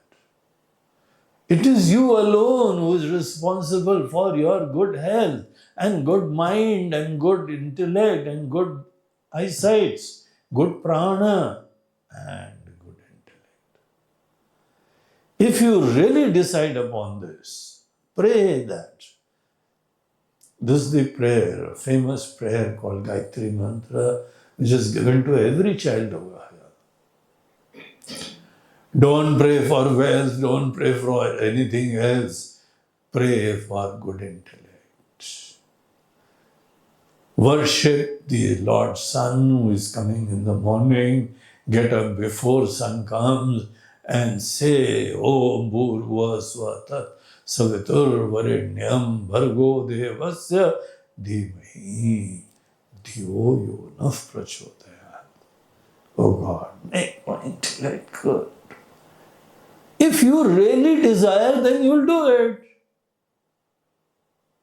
It is you alone who is responsible for your good health and good mind and good intellect and good eyesight, good prana and good intellect. If you really decide upon this, pray that. This is the prayer, a famous prayer called Gayatri Mantra, which is given to every child over here. Don't pray for wealth, don't pray for anything else. Pray for good intellect. Worship the Lord Sun who is coming in the morning. Get up before sun comes and say, Om Bhurva Swata Savitur Varenyam Bhargo Devasya Dhimahi Dhiyo Yo Naf Prachodayat. Oh God, make my intellect good. If you really desire, then you'll do it.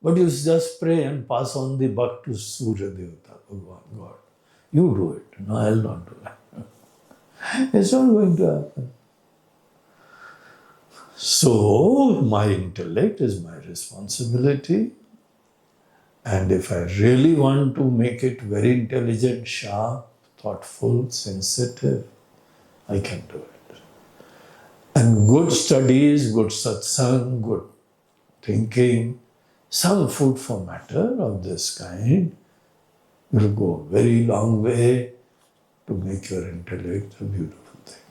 But you just pray and pass on the buck to Surya Devata, Bhagwan, God. You do it. No, I'll not do it. It's not going to happen. So, my intellect is my responsibility. And if I really want to make it very intelligent, sharp, thoughtful, sensitive, I can do it. And good studies, good satsang, good thinking, some food for matter of this kind will go a very long way to make your intellect a beautiful thing.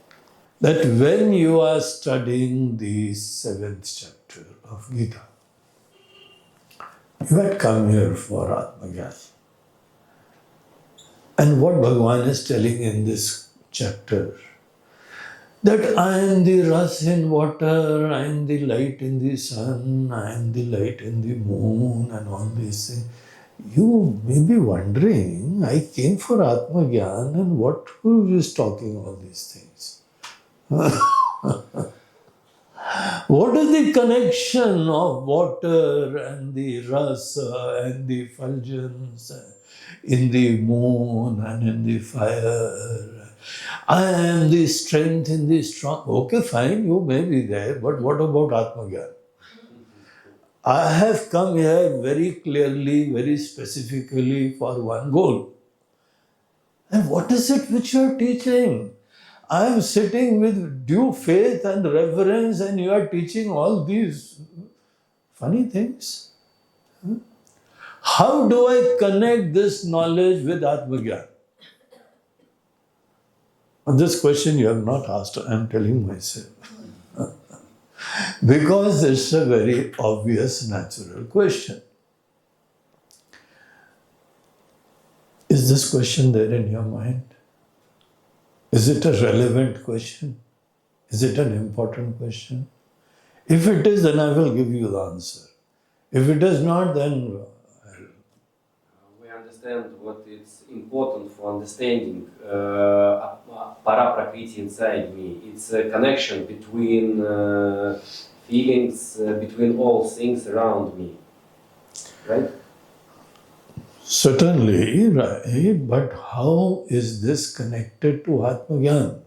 That when you are studying the 7th chapter of Gita, you had come here for Atmagyan. And what Bhagwan is telling in this chapter, that I am the ras in water, I am the light in the sun, I am the light in the moon, and all these things. You may be wondering, I came for Atmagyan, and who is talking all these things? What is the connection of water and the rasa and the effulgence in the moon and in the fire? I am the strength in the strong. Okay, fine, you may be there, but what about Atmagyan? I have come here very clearly, very specifically for one goal. And what is it which you are teaching? I am sitting with due faith and reverence, and you are teaching all these funny things. How do I connect this knowledge with Atmagyan? And this question you have not asked, I am telling myself. Because it's a very obvious, natural question. Is this question there in your mind? Is it a relevant question? Is it an important question? If it is, then I will give you the answer. If it is not, then We understand understand what is important for understanding Prakriti inside me. It's a connection between feelings, between all things around me, right? Certainly, right, but how is this connected to Atmagyan?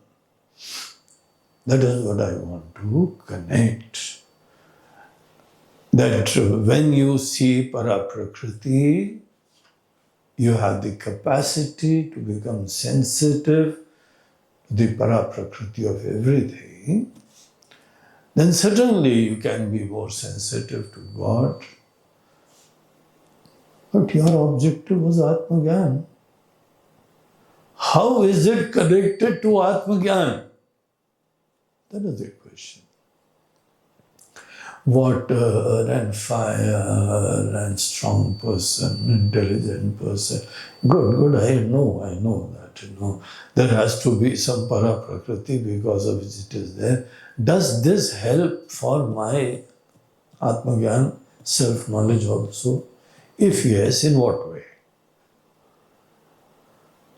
That is what I want to connect. That when you see Paraprakriti, you have the capacity to become sensitive to the Paraprakriti of everything, then certainly you can be more sensitive to God. But your objective was Atmagyan. How is it connected to Atmagyan? That is the question. Water and fire and strong person, intelligent person. Good, I know that, There has to be some para-prakriti because of which it is there. Does this help for my Atmagyan, self-knowledge also? If yes, in what way?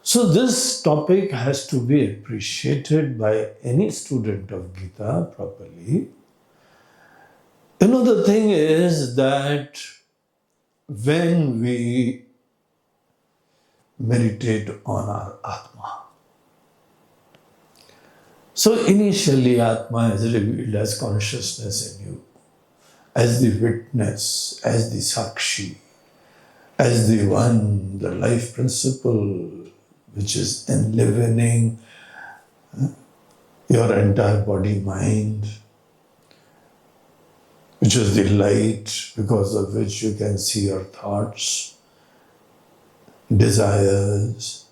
So this topic has to be appreciated by any student of Gita properly. The thing is that when we meditate on our Atma, so initially Atma is revealed as consciousness in you, as the witness, as the Sakshi, as the one, the life principle which is enlivening your entire body, mind, which is the light because of which you can see your thoughts, desires.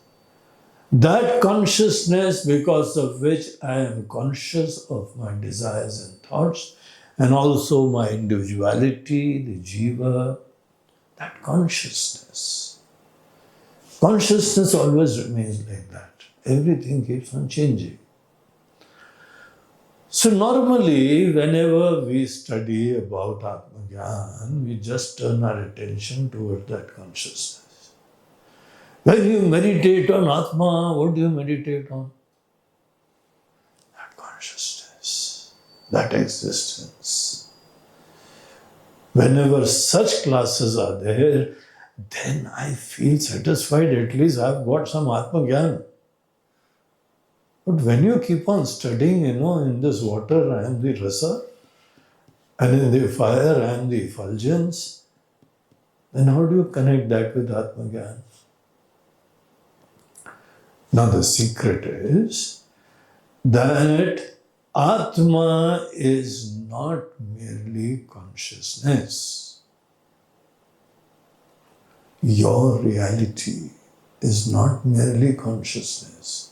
That consciousness because of which I am conscious of my desires and thoughts and also my individuality, the jiva, that consciousness. Consciousness always remains like that. Everything keeps on changing. So normally, whenever we study about Atmagyan, we just turn our attention toward that consciousness. When you meditate on Atma, what do you meditate on? That consciousness, that existence. Whenever such classes are there, then I feel satisfied, at least I've got some Atmagyan. But when you keep on studying, in this water I am the rasa, and in the fire I am the effulgence, then how do you connect that with Atmagyan? Now the secret is that Atma is not merely consciousness. Your reality is not merely consciousness.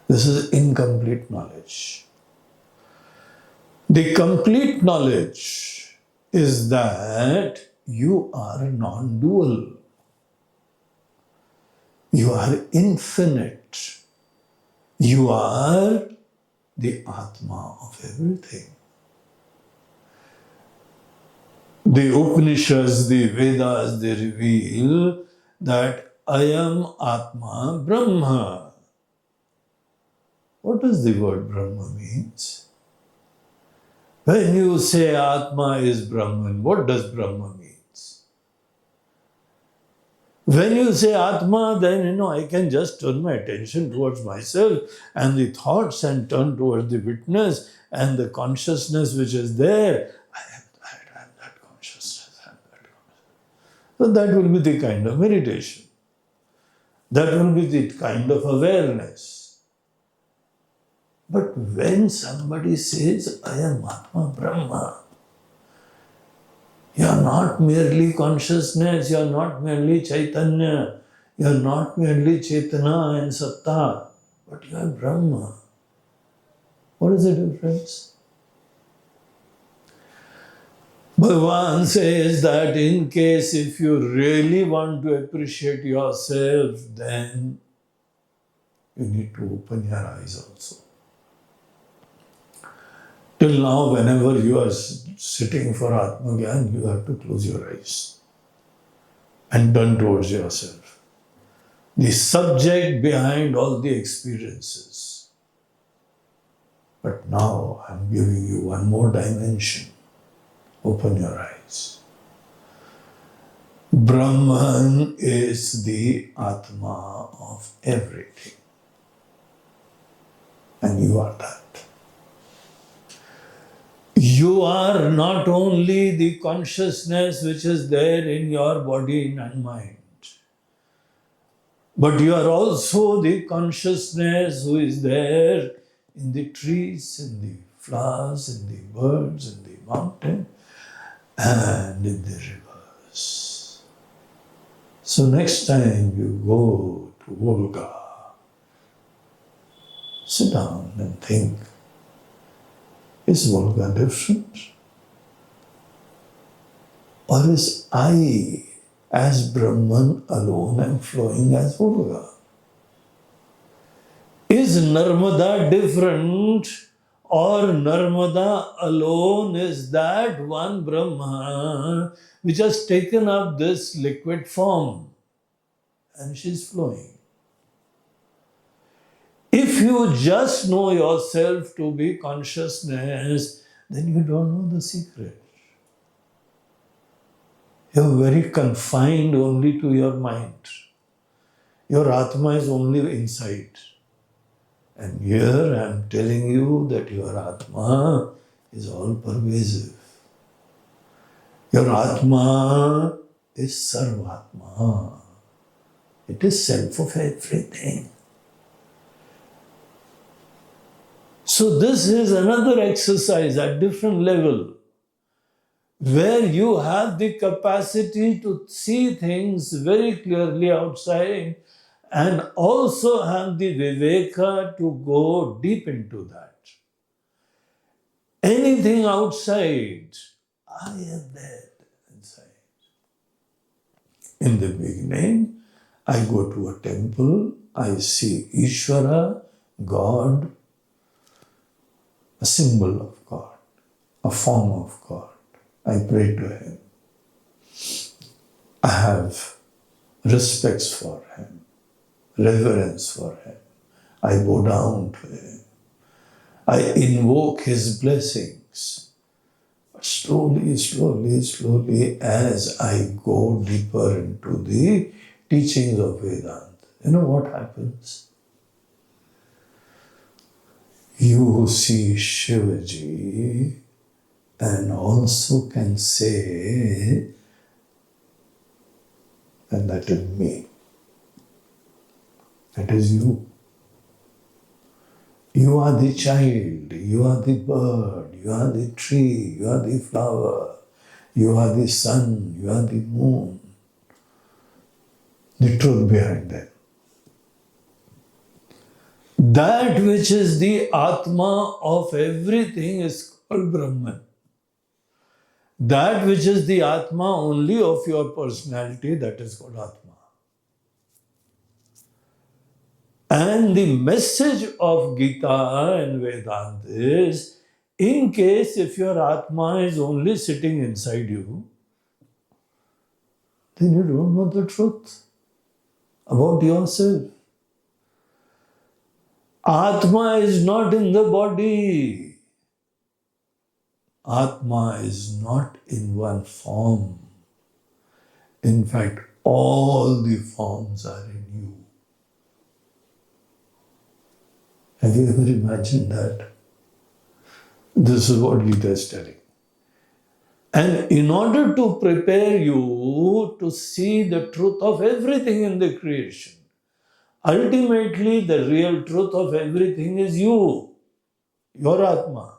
This is incomplete knowledge. The complete knowledge is that you are non-dual. You are infinite. You are the Atma of everything. The Upanishads, the Vedas, they reveal that I am Atma Brahma. What does the word Brahma means? When you say Atma is Brahman, what does Brahma means? When you say Atma, then I can just turn my attention towards myself and the thoughts and turn towards the witness and the consciousness which is there. I am that consciousness, I am that consciousness. So that will be the kind of meditation. That will be the kind of awareness. But when somebody says, I am Atma Brahma, you are not merely consciousness, you are not merely Chaitanya, you are not merely Chetana and Satta, but you are Brahma. What is the difference? Bhagwan says that in case if you really want to appreciate yourself, then you need to open your eyes also. Till now, whenever you are sitting for Atmagyan, you have to close your eyes and turn towards yourself. the subject behind all the experiences. But now I'm giving you one more dimension. Open your eyes. Brahman is the Atma of everything. And you are that. You are not only the consciousness which is there in your body and mind, but you are also the consciousness who is there in the trees, in the flowers, in the birds, in the mountain, and in the rivers. So next time you go to Volga, sit down and think, is Volga different? Or is I, as Brahman alone, am flowing as Volga? Is Narmada different, or Narmada alone is that one Brahma which has taken up this liquid form and she's flowing? If you just know yourself to be consciousness, then you don't know the secret. You're very confined only to your mind. Your Atma is only inside. And here I am telling you that your Atma is all pervasive. Your Atma is Sarvatma. It is self of everything. So this is another exercise at different level, where you have the capacity to see things very clearly outside and also have the viveka to go deep into that. Anything outside, I am there inside. In the beginning, I go to a temple, I see Ishvara, God, a symbol of God, a form of God. I pray to Him. I have respects for Him, reverence for Him. I bow down to Him. I invoke His blessings. But slowly, slowly, slowly, as I go deeper into the teachings of Vedanta, you know what happens? You see Shivaji and also can say, and that is me. That is you. You are the child, you are the bird, you are the tree, you are the flower, you are the sun, you are the moon. The truth behind them. That which is the Atma of everything is called Brahman. That which is the Atma only of your personality, that is called Atma. And the message of Gita and Vedanta is, in case if your Atma is only sitting inside you, then you don't know the truth about yourself. Atma is not in the body. Atma is not in one form. In fact, all the forms are in you. Have you ever imagined that? This is what Gita is telling. And in order to prepare you to see the truth of everything in the creation, ultimately the real truth of everything is you, your Atma,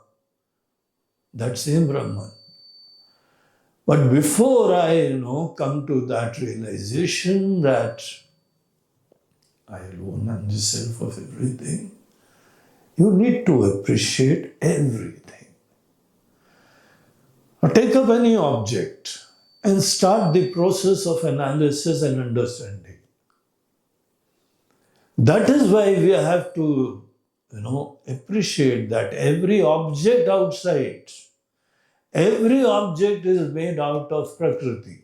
that same Brahman. But before I come to that realization that I alone am the self of everything, you need to appreciate everything. Now take up any object and start the process of analysis and understanding. That is why we have to, appreciate that every object outside, every object is made out of Prakruti.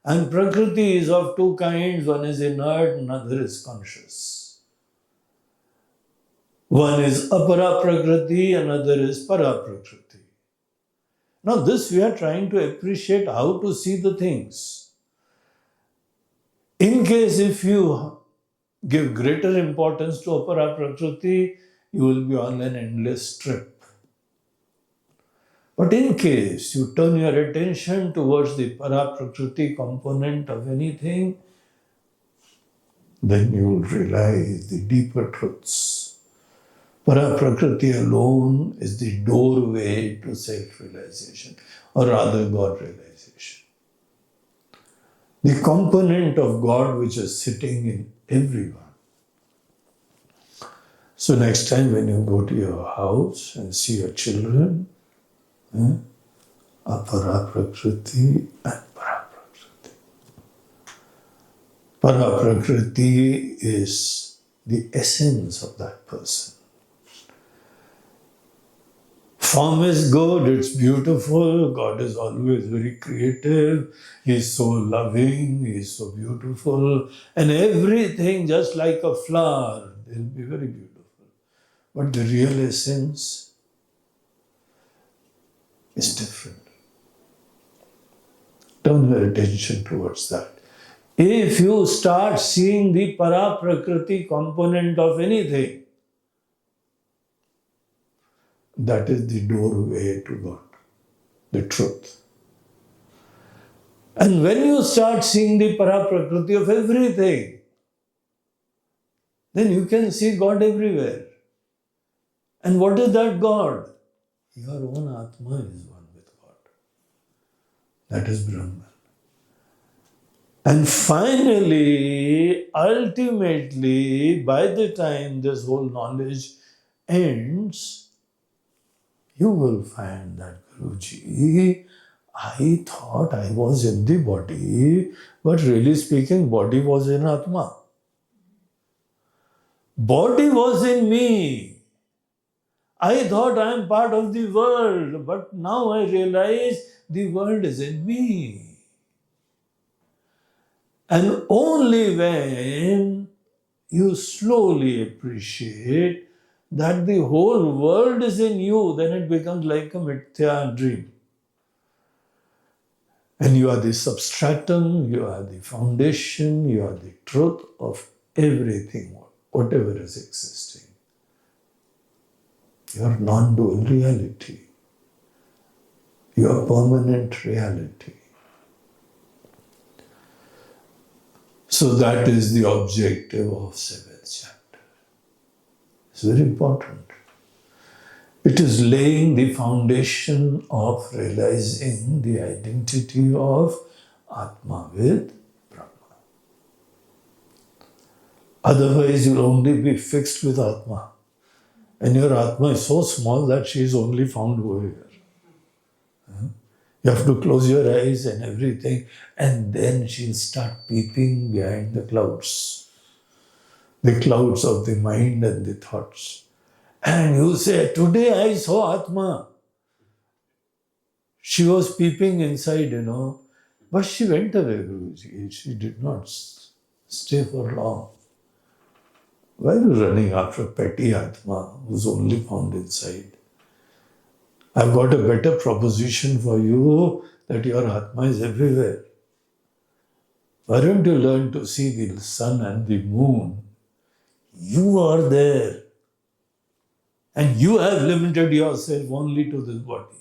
And Prakriti is of two kinds. One is inert, another is conscious. One is apara Prakriti, another is para Prakriti. Now this we are trying to appreciate how to see the things. In case if you give greater importance to apara Prakriti, you will be on an endless trip. But in case you turn your attention towards the para Prakriti component of anything, then you will realize the deeper truths. Para Prakriti alone is the doorway to self-realization, or rather God realization. The component of God which is sitting in everyone. So next time when you go to your house and see your children, apara Prakriti and para Prakriti. Para Prakriti is the essence of that person. Form is good, it's beautiful, God is always very creative, He is so loving, He is so beautiful, and everything just like a flower, they'll be very beautiful. But the real essence is different. Turn your attention towards that. If you start seeing the para Prakriti component of anything, that is the doorway to God, the truth. And when you start seeing the para Prakriti of everything, then you can see God everywhere. And what is that God? Your own Atma is one with God. That is Brahman. And finally, ultimately, by the time this whole knowledge ends, you will find that Guruji, I thought I was in the body, but really speaking, body was in Atma. Body was in me. I thought I am part of the world, but now I realize the world is in me. And only when you slowly appreciate that the whole world is in you, then it becomes like a Mithya dream. And you are the substratum, you are the foundation, you are the truth of everything, whatever is existing. You are non-dual reality. You are permanent reality. So that is the objective of 7th chapter. It's very important. It is laying the foundation of realizing the identity of Atma with Brahma. Otherwise, you'll only be fixed with Atma. And your Atma is so small that she is only found over here. You have to close your eyes and everything, and then she'll start peeping behind the clouds of the mind and the thoughts. And you say, today I saw Atma. She was peeping inside, but she went away, Guruji. She did not stay for long. Why are you running after petty Atma who's only found inside? I've got a better proposition for you that your Atma is everywhere. Why don't you learn to see the sun and the moon? You are there. And you have limited yourself only to this body.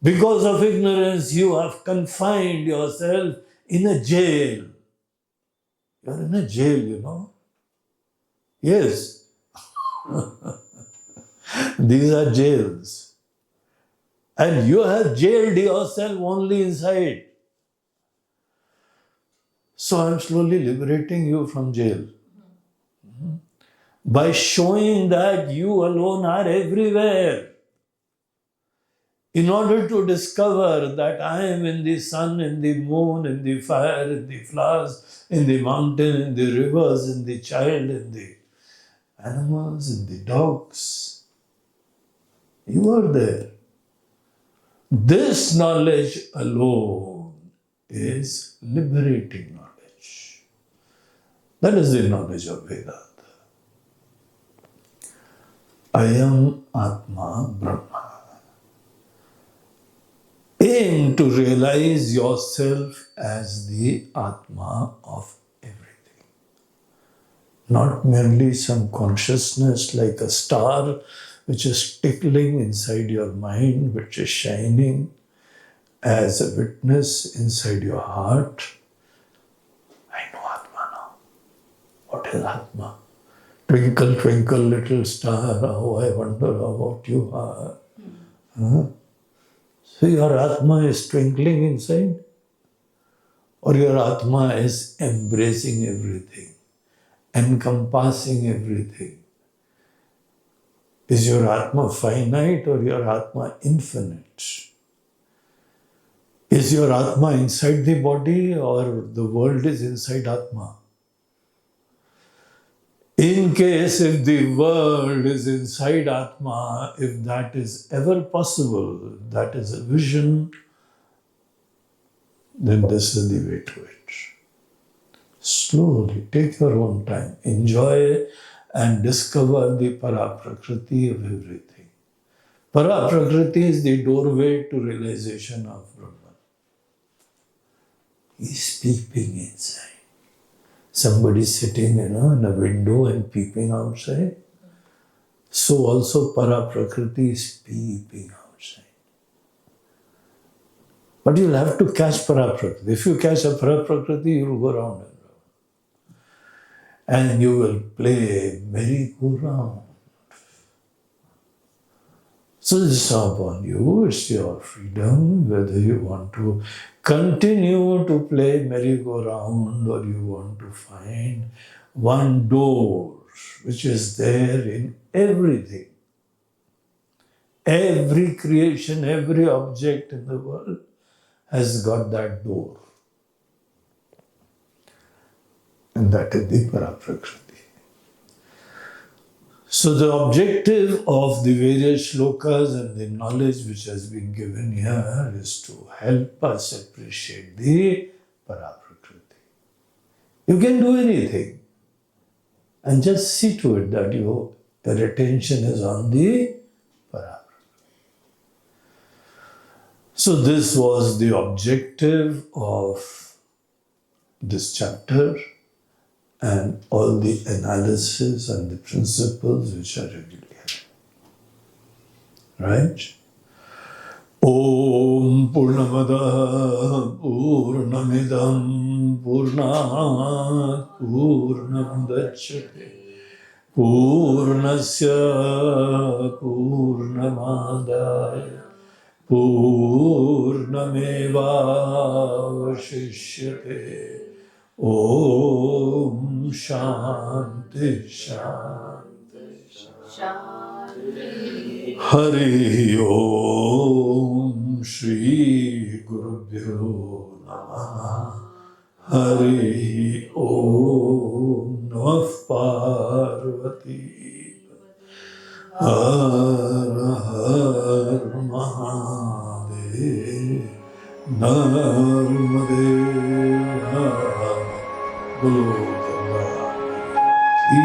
Because of ignorance, you have confined yourself in a jail. You are in a jail, Yes. These are jails. And you have jailed yourself only inside. So I am slowly liberating you from jail. By showing that you alone are everywhere. In order to discover that I am in the sun, in the moon, in the fire, in the flowers, in the mountain, in the rivers, in the child, in the animals, in the dogs. You are there. This knowledge alone is liberating knowledge. That is the knowledge of Vedanta. Ayam Atma Brahma. Aim to realize yourself as the Atma of everything. Not merely some consciousness like a star which is tickling inside your mind, which is shining as a witness inside your heart. I know Atma now. What is Atma? Twinkle, twinkle, little star, how I wonder what you are. Huh? So your Atma is twinkling inside? Or your Atma is embracing everything, encompassing everything? Is your Atma finite or your Atma infinite? Is your Atma inside the body or the world is inside Atma? In case if the world is inside Atma, if that is ever possible, that is a vision, then this is the way to it. Slowly, take your own time, enjoy and discover the Para-Prakriti of everything. Para-Prakriti is the doorway to realization of Brahman. He's peeping inside. Somebody sitting in a window and peeping outside. So also Para-Prakriti is peeping outside. But you'll have to catch Para-Prakriti. If you catch a Para-Prakriti, you'll go round and round. And you will play merry-go-round. So this is upon you, it's your freedom, whether you want to continue to play merry-go-round or you want to find one door which is there in everything. Every creation, every object in the world has got that door. And that is the Para-Prakriti. So the objective of the various shlokas and the knowledge which has been given here is to help us appreciate the Para-Prakriti. You can do anything and just see to it that your attention is on the Para-Prakriti. So this was the objective of this chapter and all the analysis and the principles which are revealed here. Right? Om Purnamada Purnamidam Purnat Purnam Dachyate Purnasya Purnamadaya Purnameva Vashishyate Om Shanti Shanti Shanti Hari Om Shri Gurubhyo Namaha Hari Om Namah Parvati Har Har Mahadev Narmade Har Guru Bhagwad Ki